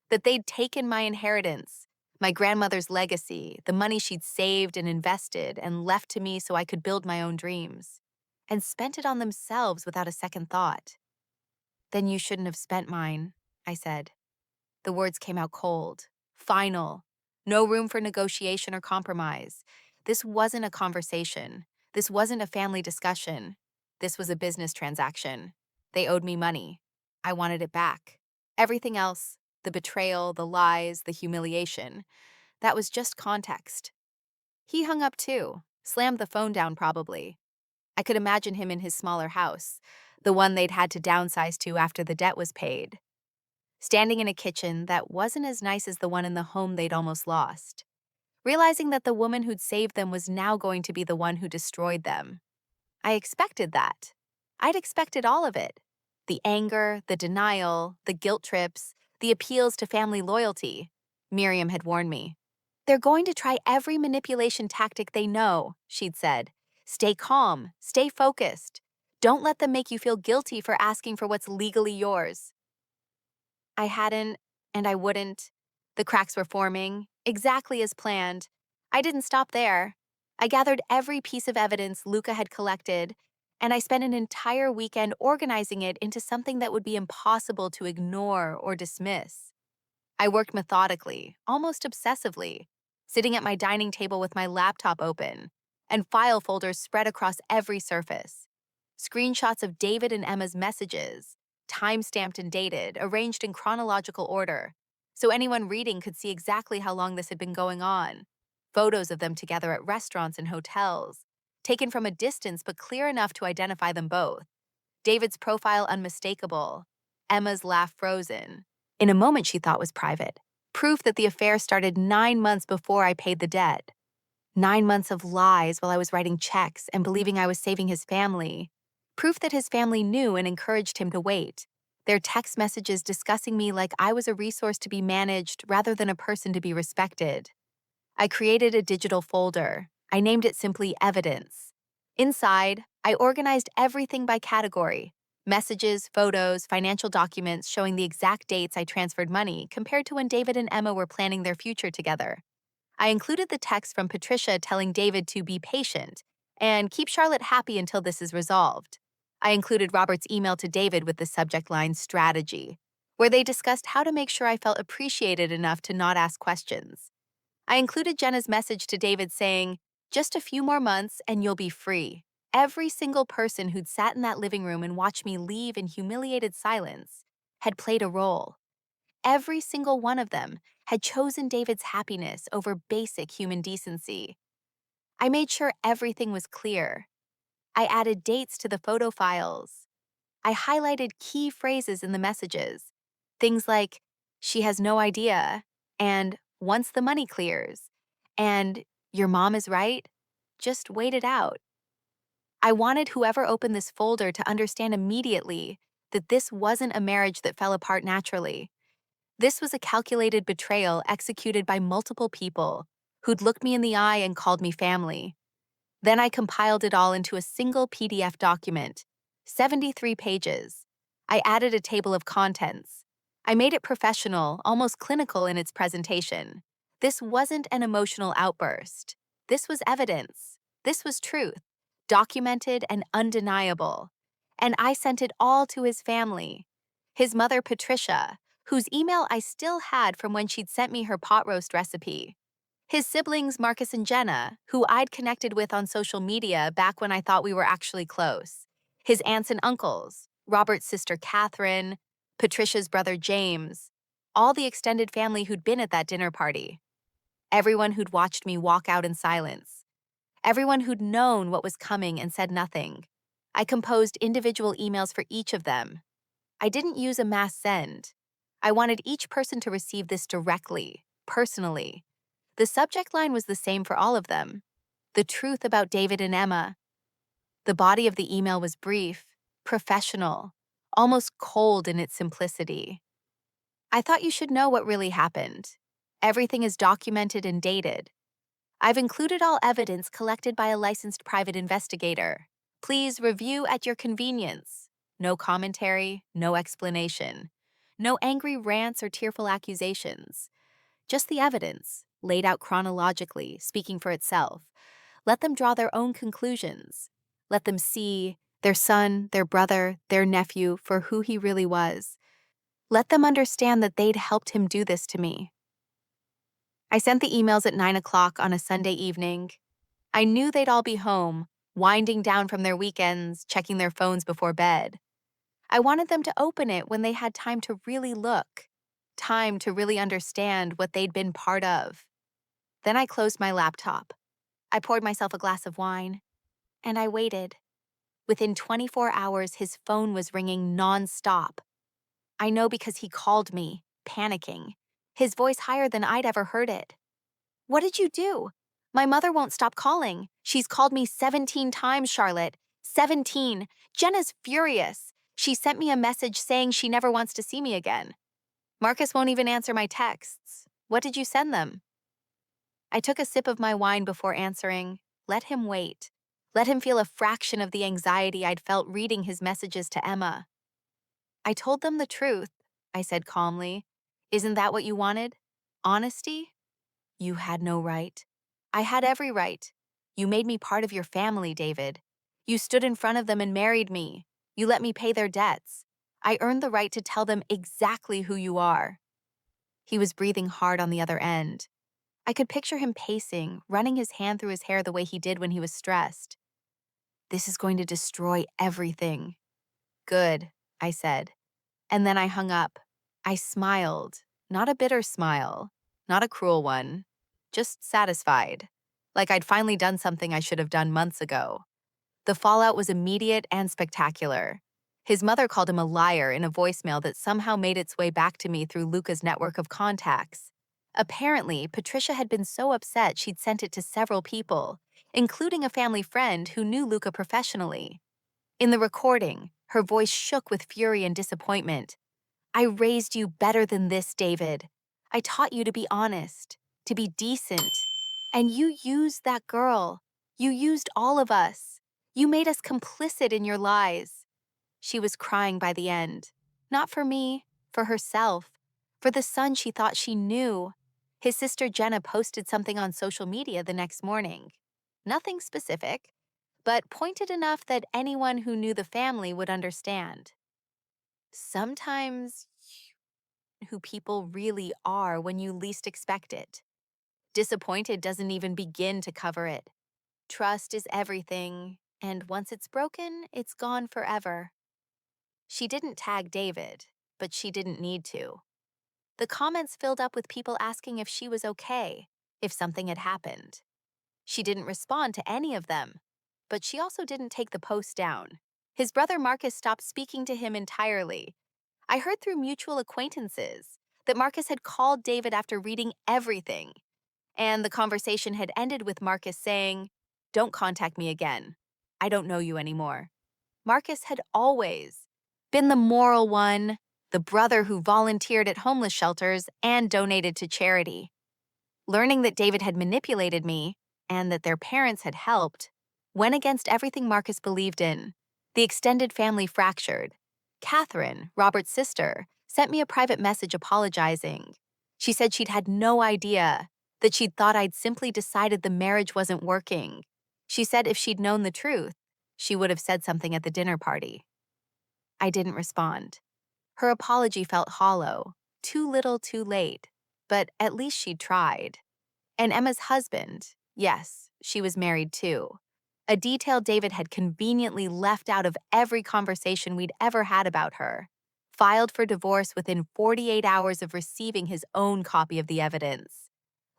That they'd taken my inheritance, my grandmother's legacy, the money she'd saved and invested and left to me so I could build my own dreams, and spent it on themselves without a second thought. "Then you shouldn't have spent mine," I said. The words came out cold, final, no room for negotiation or compromise. This wasn't a conversation. This wasn't a family discussion. This was a business transaction. They owed me money. I wanted it back. Everything else, the betrayal, the lies, the humiliation, that was just context. He hung up too, slammed the phone down probably. I could imagine him in his smaller house, the one they'd had to downsize to after the debt was paid, standing in a kitchen that wasn't as nice as the one in the home they'd almost lost, realizing that the woman who'd saved them was now going to be the one who destroyed them. I expected that. I'd expected all of it. The anger, the denial, the guilt trips, the appeals to family loyalty. Miriam had warned me. "They're going to try every manipulation tactic they know," she'd said. "Stay calm, stay focused. Don't let them make you feel guilty for asking for what's legally yours." I hadn't, and I wouldn't. The cracks were forming, exactly as planned. I didn't stop there. I gathered every piece of evidence Luca had collected, and I spent an entire weekend organizing it into something that would be impossible to ignore or dismiss. I worked methodically, almost obsessively, sitting at my dining table with my laptop open, and file folders spread across every surface. Screenshots of David and Emma's messages, time-stamped and dated, arranged in chronological order, so anyone reading could see exactly how long this had been going on. Photos of them together at restaurants and hotels, taken from a distance but clear enough to identify them both. David's profile unmistakable, Emma's laugh frozen. In a moment she thought was private. Proof that the affair started 9 months before I paid the debt. 9 months of lies while I was writing checks and believing I was saving his family. Proof that his family knew and encouraged him to wait. Their text messages discussing me like I was a resource to be managed rather than a person to be respected. I created a digital folder. I named it simply Evidence. Inside, I organized everything by category: messages, photos, financial documents showing the exact dates I transferred money compared to when David and Emma were planning their future together. I included the text from Patricia telling David to be patient and keep Charlotte happy until this is resolved. I included Robert's email to David with the subject line strategy, where they discussed how to make sure I felt appreciated enough to not ask questions. I included Jenna's message to David saying, "Just a few more months and you'll be free." Every single person who'd sat in that living room and watched me leave in humiliated silence had played a role. Every single one of them had chosen David's happiness over basic human decency. I made sure everything was clear. I added dates to the photo files. I highlighted key phrases in the messages. Things like, "she has no idea," and "once the money clears," and "your mom is right, just wait it out." I wanted whoever opened this folder to understand immediately that this wasn't a marriage that fell apart naturally. This was a calculated betrayal executed by multiple people who'd looked me in the eye and called me family. Then I compiled it all into a single PDF document, 73 pages. I added a table of contents. I made it professional, almost clinical in its presentation. This wasn't an emotional outburst. This was evidence. This was truth, documented and undeniable. And I sent it all to his family. His mother, Patricia, whose email I still had from when she'd sent me her pot roast recipe. His siblings, Marcus and Jenna, who I'd connected with on social media back when I thought we were actually close. His aunts and uncles, Robert's sister Catherine, Patricia's brother James, all the extended family who'd been at that dinner party. Everyone who'd watched me walk out in silence. Everyone who'd known what was coming and said nothing. I composed individual emails for each of them. I didn't use a mass send. I wanted each person to receive this directly, personally. The subject line was the same for all of them: the truth about David and Emma. The body of the email was brief, professional, almost cold in its simplicity. I thought you should know what really happened. Everything is documented and dated. I've included all evidence collected by a licensed private investigator. Please review at your convenience. No commentary, no explanation. No angry rants or tearful accusations. Just the evidence, laid out chronologically, speaking for itself. Let them draw their own conclusions. Let them see their son, their brother, their nephew for who he really was. Let them understand that they'd helped him do this to me. I sent the emails at 9 o'clock on a Sunday evening. I knew they'd all be home, winding down from their weekends, checking their phones before bed. I wanted them to open it when they had time to really look, time to really understand what they'd been part of. Then I closed my laptop. I poured myself a glass of wine, and I waited. Within 24 hours, his phone was ringing nonstop. I know because he called me, panicking, his voice higher than I'd ever heard it. "What did you do? My mother won't stop calling. She's called me 17 times, Charlotte. 17. Jenna's furious. She sent me a message saying she never wants to see me again. Marcus won't even answer my texts. What did you send them?" I took a sip of my wine before answering. Let him wait. Let him feel a fraction of the anxiety I'd felt reading his messages to Emma. "I told them the truth," I said calmly. "Isn't that what you wanted? Honesty? You had no right. I had every right. You made me part of your family, David. You stood in front of them and married me. You let me pay their debts. I earned the right to tell them exactly who you are." He was breathing hard on the other end. I could picture him pacing, running his hand through his hair the way he did when he was stressed. "This is going to destroy everything." "Good," I said. And then I hung up. I smiled, Not a bitter smile, not a cruel one, just satisfied, like I'd finally done something I should have done months ago. The fallout was immediate and spectacular. His mother called him a liar in a voicemail that somehow made its way back to me through Luca's network of contacts. Apparently, Patricia had been so upset she'd sent it to several people, including a family friend who knew Luca professionally. In the recording, her voice shook with fury and disappointment. "I raised you better than this, David. I taught you to be honest, to be decent. And you used that girl. You used all of us. You made us complicit in your lies." She was crying by the end. Not for me, for herself, for the son she thought she knew. His sister Jenna posted something on social media the next morning. Nothing specific, but pointed enough that anyone who knew the family would understand. Sometimes who people really are when you least expect it. Disappointed doesn't even begin to cover it. Trust is everything, and once it's broken, it's gone forever. She didn't tag David, but she didn't need to. The comments filled up with people asking if she was okay, if something had happened. She didn't respond to any of them, but she also didn't take the post down. His brother Marcus stopped speaking to him entirely. I heard through mutual acquaintances that Marcus had called David after reading everything, and the conversation had ended with Marcus saying, "Don't contact me again. I don't know you anymore." Marcus had always been the moral one, the brother who volunteered at homeless shelters and donated to charity. Learning that David had manipulated me and that their parents had helped went against everything Marcus believed in. The extended family fractured. Catherine, Robert's sister, sent me a private message apologizing. She said she'd had no idea, that she'd thought I'd simply decided the marriage wasn't working. She said if she'd known the truth, she would have said something at the dinner party. I didn't respond. Her apology felt hollow, too little too late, but at least she'd tried. And Emma's husband, yes, she was married too. A detail David had conveniently left out of every conversation we'd ever had about her. Filed for divorce within 48 hours of receiving his own copy of the evidence.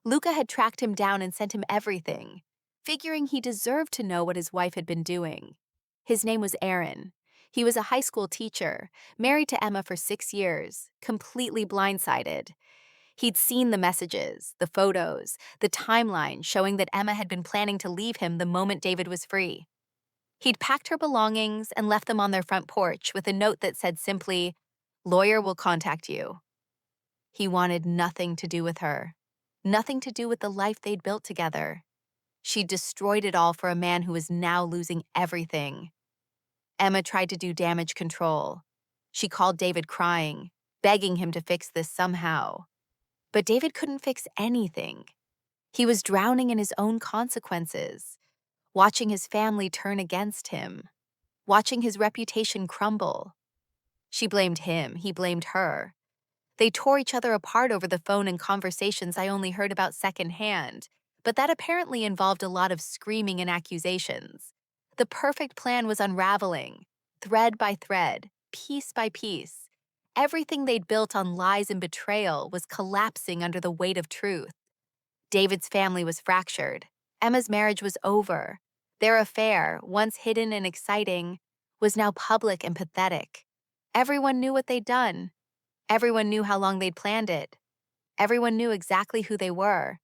Luca had tracked him down and sent him everything, figuring he deserved to know what his wife had been doing. His name was Aaron. He was a high school teacher, married to Emma for 6 years, completely blindsided. He'd seen the messages, the photos, the timeline showing that Emma had been planning to leave him the moment David was free. He'd packed her belongings and left them on their front porch with a note that said simply, "Lawyer will contact you." He wanted nothing to do with her, nothing to do with the life they'd built together. She destroyed it all for a man who was now losing everything. Emma tried to do damage control. She called David crying, begging him to fix this somehow. But David couldn't fix anything. He was drowning in his own consequences, watching his family turn against him, watching his reputation crumble. She blamed him, he blamed her. They tore each other apart over the phone and conversations I only heard about secondhand, but that apparently involved a lot of screaming and accusations. The perfect plan was unraveling, thread by thread, piece by piece. Everything they'd built on lies and betrayal was collapsing under the weight of truth. David's family was fractured. Emma's marriage was over. Their affair, once hidden and exciting, was now public and pathetic. Everyone knew what they'd done. Everyone knew how long they'd planned it. Everyone knew exactly who they were.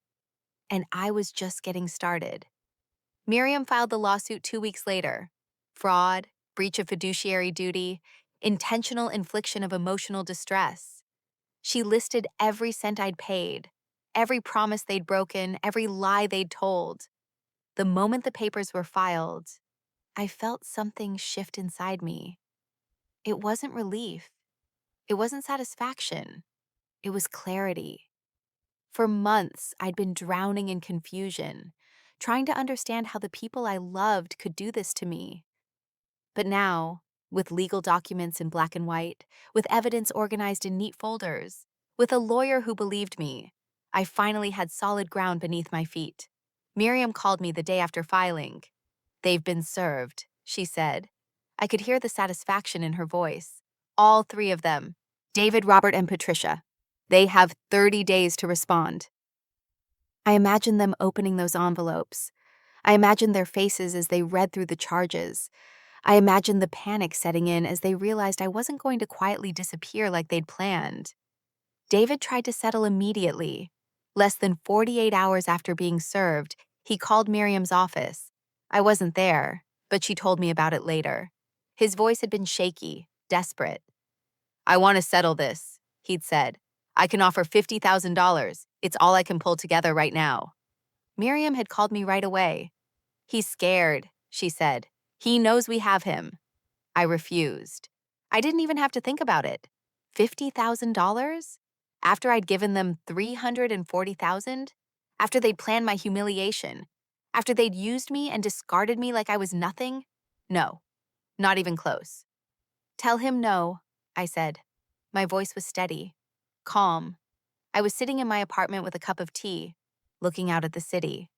And I was just getting started. Miriam filed the lawsuit 2 weeks later. Fraud, breach of fiduciary duty, intentional infliction of emotional distress. She listed every cent I'd paid, every promise they'd broken, every lie they'd told. The moment the papers were filed, I felt something shift inside me. It wasn't relief. It wasn't satisfaction. It was clarity. For months, I'd been drowning in confusion, trying to understand how the people I loved could do this to me. But now, with legal documents in black and white, with evidence organized in neat folders, with a lawyer who believed me, I finally had solid ground beneath my feet. Miriam called me the day after filing. "They've been served," she said. I could hear the satisfaction in her voice. All 3 of them, David, Robert, and Patricia. They have 30 days to respond. I imagined them opening those envelopes. I imagined their faces as they read through the charges. I imagined the panic setting in as they realized I wasn't going to quietly disappear like they'd planned. David tried to settle immediately. Less than 48 hours after being served, he called Miriam's office. I wasn't there, but she told me about it later. His voice had been shaky, desperate. "I want to settle this," he'd said. "I can offer $50,000. It's all I can pull together right now." Miriam had called me right away. "He's scared," she said. "He knows we have him." I refused. I didn't even have to think about it. $50,000? After I'd given them $340,000? After they'd planned my humiliation? After they'd used me and discarded me like I was nothing? No, not even close. "Tell him no," I said. My voice was steady, calm. I was sitting in my apartment with a cup of tea, looking out at the city.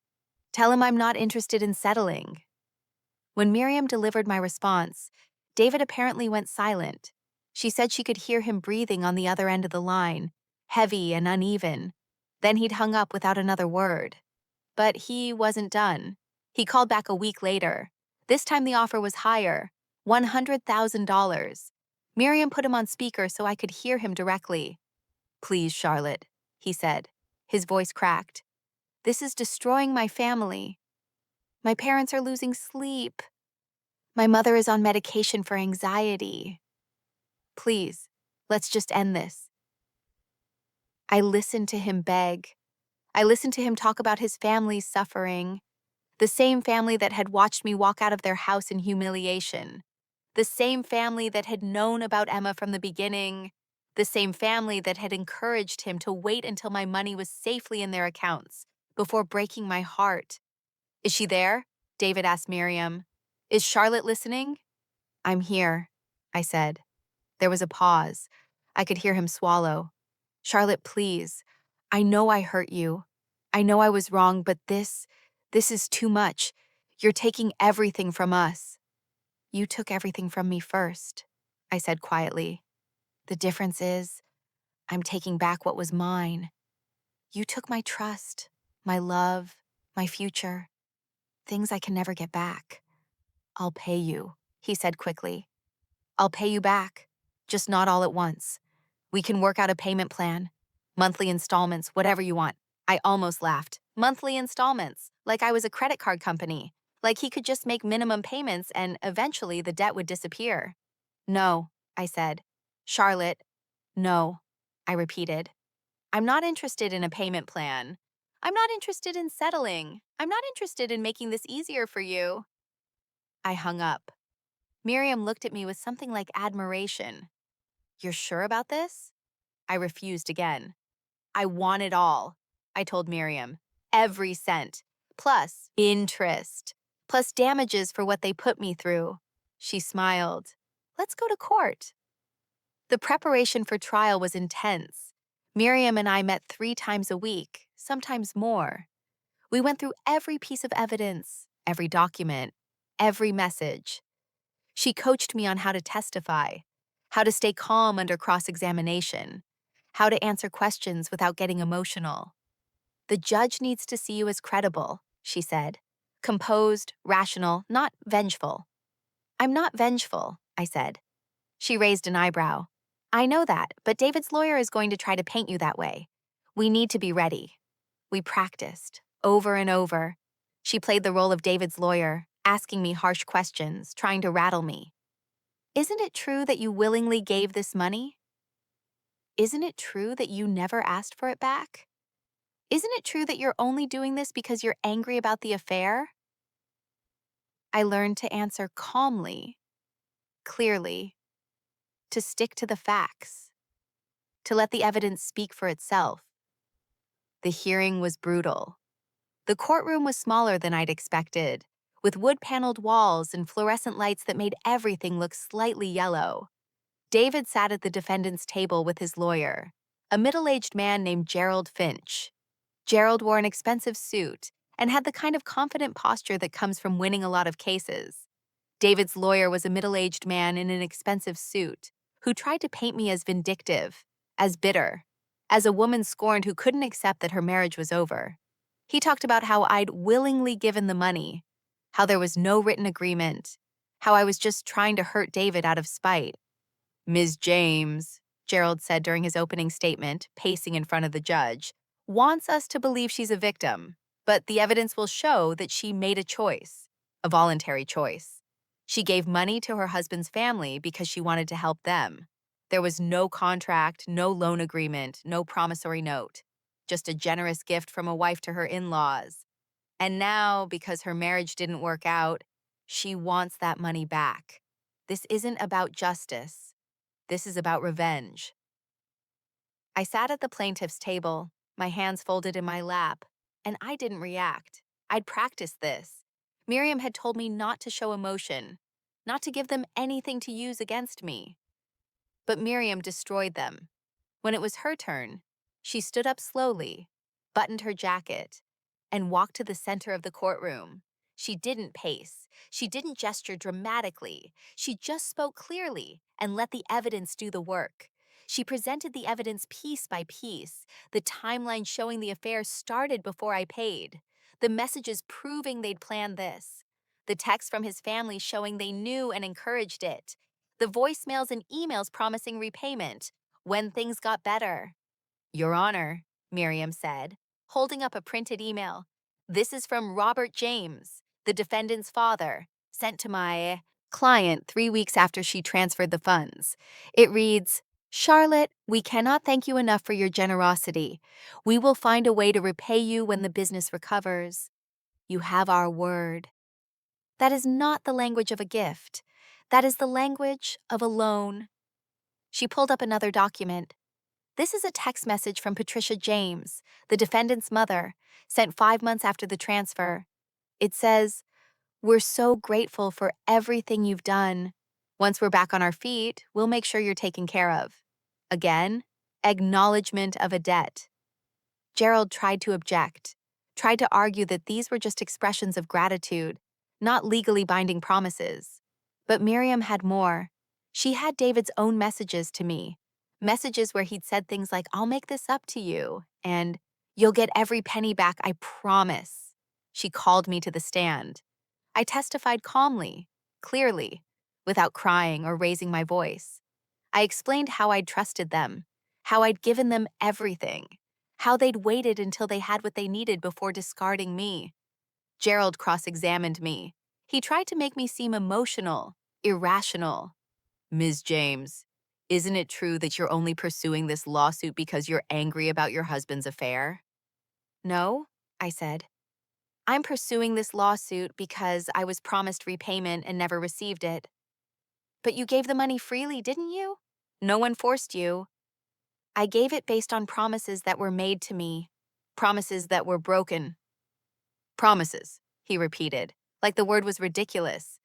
"Tell him I'm not interested in settling." When Miriam delivered my response, David apparently went silent. She said she could hear him breathing on the other end of the line, heavy and uneven. Then he'd hung up without another word. But he wasn't done. He called back a week later. This time the offer was higher, $100,000. Miriam put him on speaker so I could hear him directly. "Please, Charlotte," he said. His voice cracked. "This is destroying my family. My parents are losing sleep. My mother is on medication for anxiety. Please, let's just end this." I listened to him beg. I listened to him talk about his family's suffering, the same family that had watched me walk out of their house in humiliation, the same family that had known about Emma from the beginning, the same family that had encouraged him to wait until my money was safely in their accounts before breaking my heart. "Is she there?" David asked Miriam. "Is Charlotte listening?" "I'm here," I said. There was a pause. I could hear him swallow. "Charlotte, please. I know I hurt you. I know I was wrong, but this is too much. You're taking everything from us." "You took everything from me first," I said quietly. "The difference is, I'm taking back what was mine. You took my trust, my love, my future, things I can never get back." "I'll pay you," he said quickly. "I'll pay you back, just not all at once. We can work out a payment plan. Monthly installments, whatever you want." I almost laughed. Monthly installments, like I was a credit card company, like he could just make minimum payments and eventually the debt would disappear. "No," I said. "Charlotte, no," I repeated. "I'm not interested in a payment plan. I'm not interested in settling. I'm not interested in making this easier for you." I hung up. Miriam looked at me with something like admiration. "You're sure about this?" I refused again. "I want it all," I told Miriam. "Every cent, plus interest, plus damages for what they put me through." She smiled. "Let's go to court." The preparation for trial was intense. Miriam and I met 3 times a week, sometimes more. We went through every piece of evidence, every document, every message. She coached me on how to testify, how to stay calm under cross-examination, how to answer questions without getting emotional. "The judge needs to see you as credible," she said. "Composed, rational, not vengeful." "I'm not vengeful," I said. She raised an eyebrow. "I know that, but David's lawyer is going to try to paint you that way. We need to be ready." We practiced, over and over. She played the role of David's lawyer, asking me harsh questions, trying to rattle me. "Isn't it true that you willingly gave this money? Isn't it true that you never asked for it back? Isn't it true that you're only doing this because you're angry about the affair?" I learned to answer calmly, clearly, to stick to the facts, to let the evidence speak for itself. The hearing was brutal. The courtroom was smaller than I'd expected, with wood-paneled walls and fluorescent lights that made everything look slightly yellow. David sat at the defendant's table with his lawyer, a middle-aged man named Gerald Finch. Gerald wore an expensive suit and had the kind of confident posture that comes from winning a lot of cases. David's lawyer was a middle-aged man in an expensive suit who tried to paint me as vindictive, as bitter, as a woman scorned who couldn't accept that her marriage was over. He talked about how I'd willingly given the money, how there was no written agreement, how I was just trying to hurt David out of spite. Ms. James, Gerald said during his opening statement, pacing in front of the judge, wants us to believe she's a victim, but the evidence will show that she made a choice, a voluntary choice. She gave money to her husband's family because she wanted to help them. There was no contract, no loan agreement, no promissory note, just a generous gift from a wife to her in-laws. And now, because her marriage didn't work out, she wants that money back. This isn't about justice. This is about revenge. I sat at the plaintiff's table, my hands folded in my lap, and I didn't react. I'd practiced this. Miriam had told me not to show emotion, not to give them anything to use against me. But Miriam destroyed them. When it was her turn, she stood up slowly, buttoned her jacket, and walked to the center of the courtroom. She didn't pace. She didn't gesture dramatically. She just spoke clearly and let the evidence do the work. She presented the evidence piece by piece, the timeline showing the affair started before I paid, the messages proving they'd planned this, the text from his family showing they knew and encouraged it, the voicemails and emails promising repayment when things got better. Your Honor, Miriam said, holding up a printed email. This is from Robert James, the defendant's father, sent to my client 3 weeks after she transferred the funds. It reads, Charlotte, we cannot thank you enough for your generosity. We will find a way to repay you when the business recovers. You have our word. That is not the language of a gift. That is the language of a loan. She pulled up another document. This is a text message from Patricia James, the defendant's mother, sent 5 months after the transfer. It says, We're so grateful for everything you've done. Once we're back on our feet, we'll make sure you're taken care of. Again, acknowledgement of a debt. Gerald tried to object, tried to argue that these were just expressions of gratitude, not legally binding promises. But Miriam had more. She had David's own messages to me, messages where he'd said things like, I'll make this up to you, and you'll get every penny back, I promise. She called me to the stand. I testified calmly, clearly, without crying or raising my voice. I explained how I'd trusted them, how I'd given them everything, how they'd waited until they had what they needed before discarding me. Gerald cross-examined me. He tried to make me seem emotional, irrational. Ms. James, isn't it true that you're only pursuing this lawsuit because you're angry about your husband's affair? No, I said. I'm pursuing this lawsuit because I was promised repayment and never received it. But you gave the money freely, didn't you? No one forced you. I gave it based on promises that were made to me, promises that were broken. Promises, he repeated, like the word was ridiculous.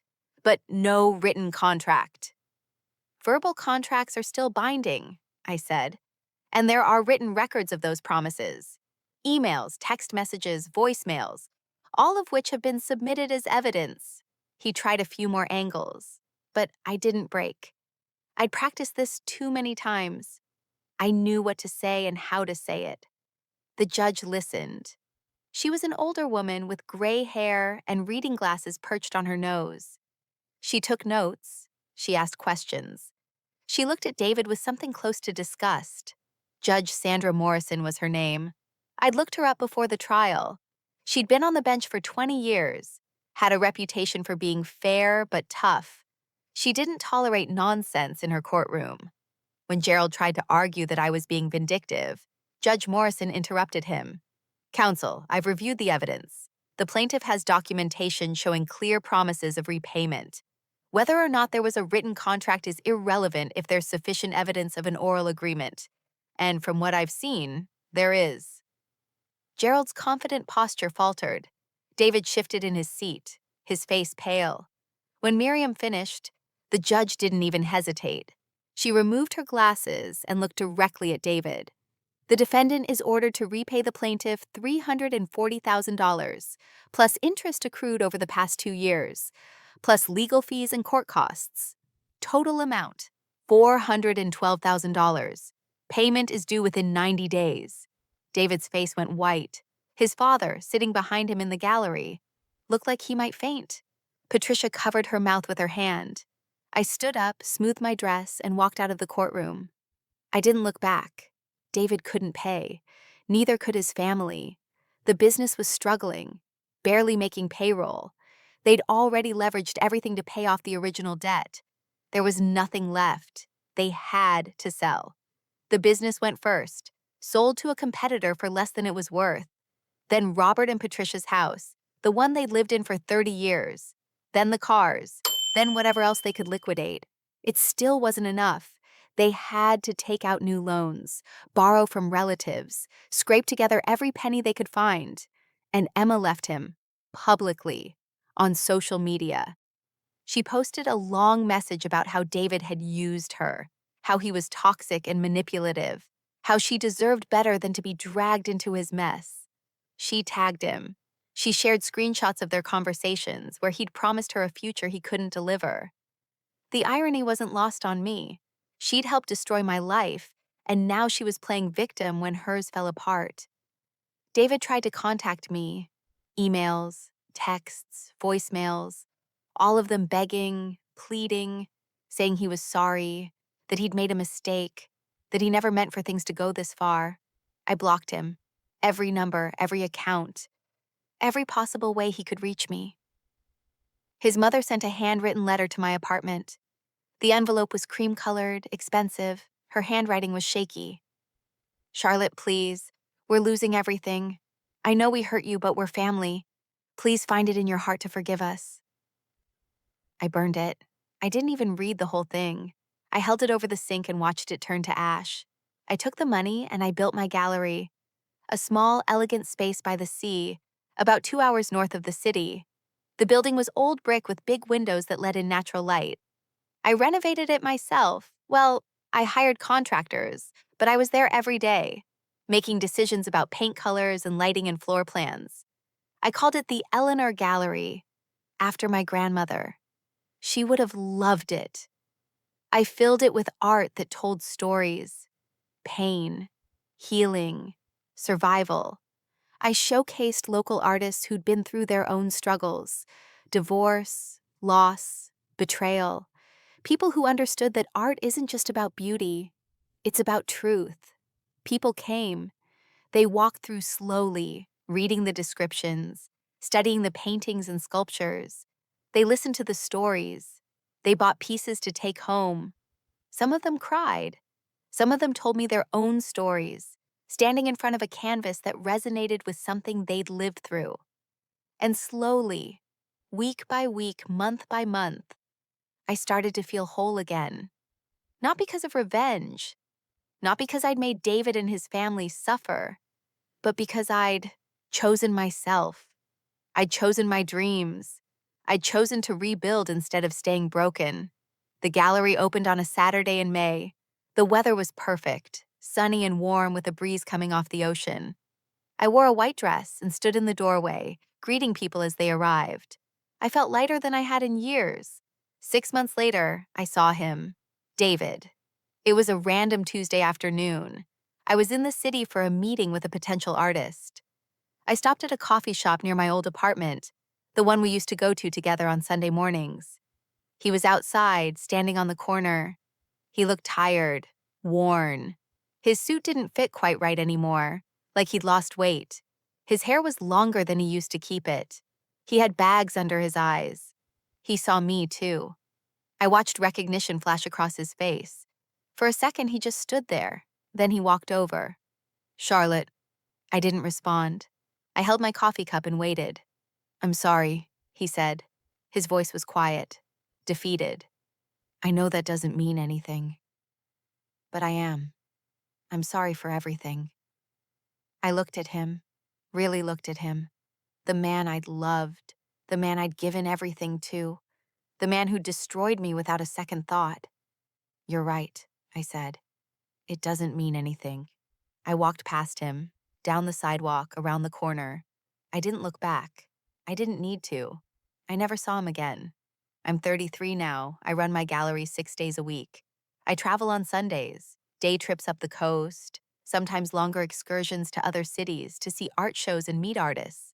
But no written contract. Verbal contracts are still binding, I said, and there are written records of those promises. Emails, text messages, voicemails, all of which have been submitted as evidence. He tried a few more angles, but I didn't break. I'd practiced this too many times. I knew what to say and how to say it. The judge listened. She was an older woman with gray hair and reading glasses perched on her nose. She took notes. She asked questions. She looked at David with something close to disgust. Judge Sandra Morrison was her name. I'd looked her up before the trial. She'd been on the bench for 20 years, had a reputation for being fair but tough. She didn't tolerate nonsense in her courtroom. When Gerald tried to argue that I was being vindictive, Judge Morrison interrupted him. Counsel, I've reviewed the evidence. The plaintiff has documentation showing clear promises of repayment. Whether or not there was a written contract is irrelevant if there's sufficient evidence of an oral agreement. And from what I've seen, there is. Gerald's confident posture faltered. David shifted in his seat, his face pale. When Miriam finished, the judge didn't even hesitate. She removed her glasses and looked directly at David. The defendant is ordered to repay the plaintiff $340,000, plus interest accrued over the past 2 years, plus legal fees and court costs. Total amount, $412,000. Payment is due within 90 days. David's face went white. His father, sitting behind him in the gallery, looked like he might faint. Patricia covered her mouth with her hand. I stood up, smoothed my dress, and walked out of the courtroom. I didn't look back. David couldn't pay. Neither could his family. The business was struggling, barely making payroll. They'd already leveraged everything to pay off the original debt. There was nothing left. They had to sell. The business went first, sold to a competitor for less than it was worth. Then Robert and Patricia's house, the one they'd lived in for 30 years. Then the cars. Then whatever else they could liquidate. It still wasn't enough. They had to take out new loans, borrow from relatives, scrape together every penny they could find. And Emma left him, publicly, on social media. She posted a long message about how David had used her, how he was toxic and manipulative, how she deserved better than to be dragged into his mess. She tagged him. She shared screenshots of their conversations where he'd promised her a future he couldn't deliver. The irony wasn't lost on me. She'd helped destroy my life, and now she was playing victim when hers fell apart. David tried to contact me. Emails, texts, voicemails, all of them begging, pleading, saying he was sorry, that he'd made a mistake, that he never meant for things to go this far. I blocked him. Every number, every account, every possible way he could reach me. His mother sent a handwritten letter to my apartment. The envelope was cream-colored, expensive. Her handwriting was shaky. "Charlotte, please. We're losing everything. I know we hurt you, but we're family. Please find it in your heart to forgive us." I burned it. I didn't even read the whole thing. I held it over the sink and watched it turn to ash. I took the money and I built my gallery. A small, elegant space by the sea, about 2 hours north of the city. The building was old brick with big windows that let in natural light. I renovated it myself. Well, I hired contractors, but I was there every day, making decisions about paint colors and lighting and floor plans. I called it the Eleanor Gallery, after my grandmother. She would have loved it. I filled it with art that told stories, pain, healing, survival. I showcased local artists who'd been through their own struggles, divorce, loss, betrayal. People who understood that art isn't just about beauty, it's about truth. People came. They walked through slowly, reading the descriptions, studying the paintings and sculptures. They listened to the stories. They bought pieces to take home. Some of them cried. Some of them told me their own stories, standing in front of a canvas that resonated with something they'd lived through. And slowly, week by week, month by month, I started to feel whole again. Not because of revenge, not because I'd made David and his family suffer, but because I'd chosen myself. I'd chosen my dreams. I'd chosen to rebuild instead of staying broken. The gallery opened on a Saturday in May. The weather was perfect, sunny and warm with a breeze coming off the ocean. I wore a white dress and stood in the doorway, greeting people as they arrived. I felt lighter than I had in years. 6 months later, I saw him, David. It was a random Tuesday afternoon. I was in the city for a meeting with a potential artist. I stopped at a coffee shop near my old apartment, the one we used to go to together on Sunday mornings. He was outside, standing on the corner. He looked tired, worn. His suit didn't fit quite right anymore, like he'd lost weight. His hair was longer than he used to keep it. He had bags under his eyes. He saw me, too. I watched recognition flash across his face. For a second, he just stood there. Then he walked over. "Charlotte." I didn't respond. I held my coffee cup and waited. "I'm sorry," he said. His voice was quiet, defeated. "I know that doesn't mean anything. But I am. I'm sorry for everything." I looked at him, really looked at him. The man I'd loved, the man I'd given everything to, the man who destroyed me without a second thought. "You're right," I said. "It doesn't mean anything." I walked past him, down the sidewalk, around the corner. I didn't look back. I didn't need to. I never saw him again. I'm 33 now. I run my gallery 6 days a week. I travel on Sundays. day trips up the coast, sometimes longer excursions to other cities to see art shows and meet artists.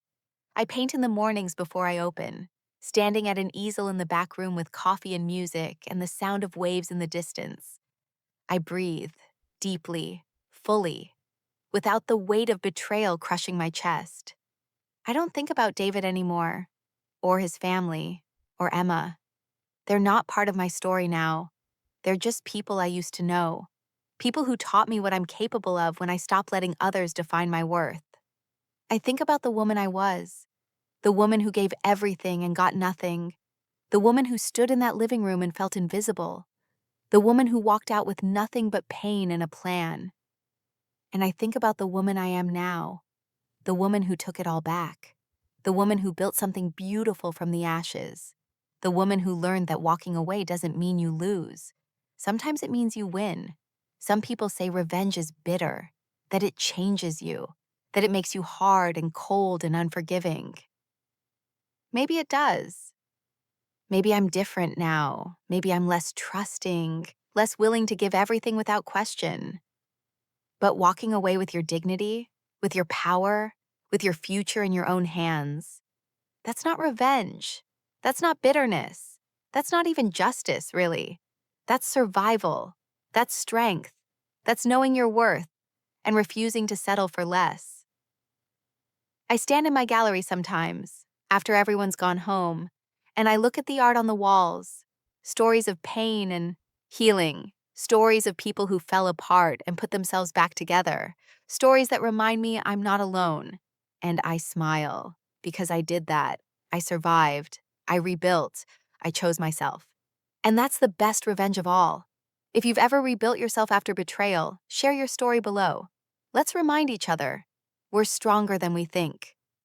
I paint in the mornings before I open, standing at an easel in the back room with coffee and music and the sound of waves in the distance. I breathe, deeply, fully, without the weight of betrayal crushing my chest. I don't think about David anymore, or his family, or Emma. They're not part of my story now. They're just people I used to know. People who taught me what I'm capable of when I stopped letting others define my worth. I think about the woman I was, the woman who gave everything and got nothing, the woman who stood in that living room and felt invisible, the woman who walked out with nothing but pain and a plan. And I think about the woman I am now, the woman who took it all back, the woman who built something beautiful from the ashes, the woman who learned that walking away doesn't mean you lose. Sometimes it means you win. Some people say revenge is bitter, that it changes you, that it makes you hard and cold and unforgiving. Maybe it does. Maybe I'm different now. Maybe I'm less trusting, less willing to give everything without question. But walking away with your dignity, with your power, with your future in your own hands, that's not revenge. That's not bitterness. That's not even justice, really. That's survival. That's strength. That's knowing your worth and refusing to settle for less. I stand in my gallery sometimes, after everyone's gone home, and I look at the art on the walls, stories of pain and healing, stories of people who fell apart and put themselves back together, stories that remind me I'm not alone. And I smile, because I did that. I survived. I rebuilt. I chose myself. And that's the best revenge of all. If you've ever rebuilt yourself after betrayal, share your story below. Let's remind each other, we're stronger than we think.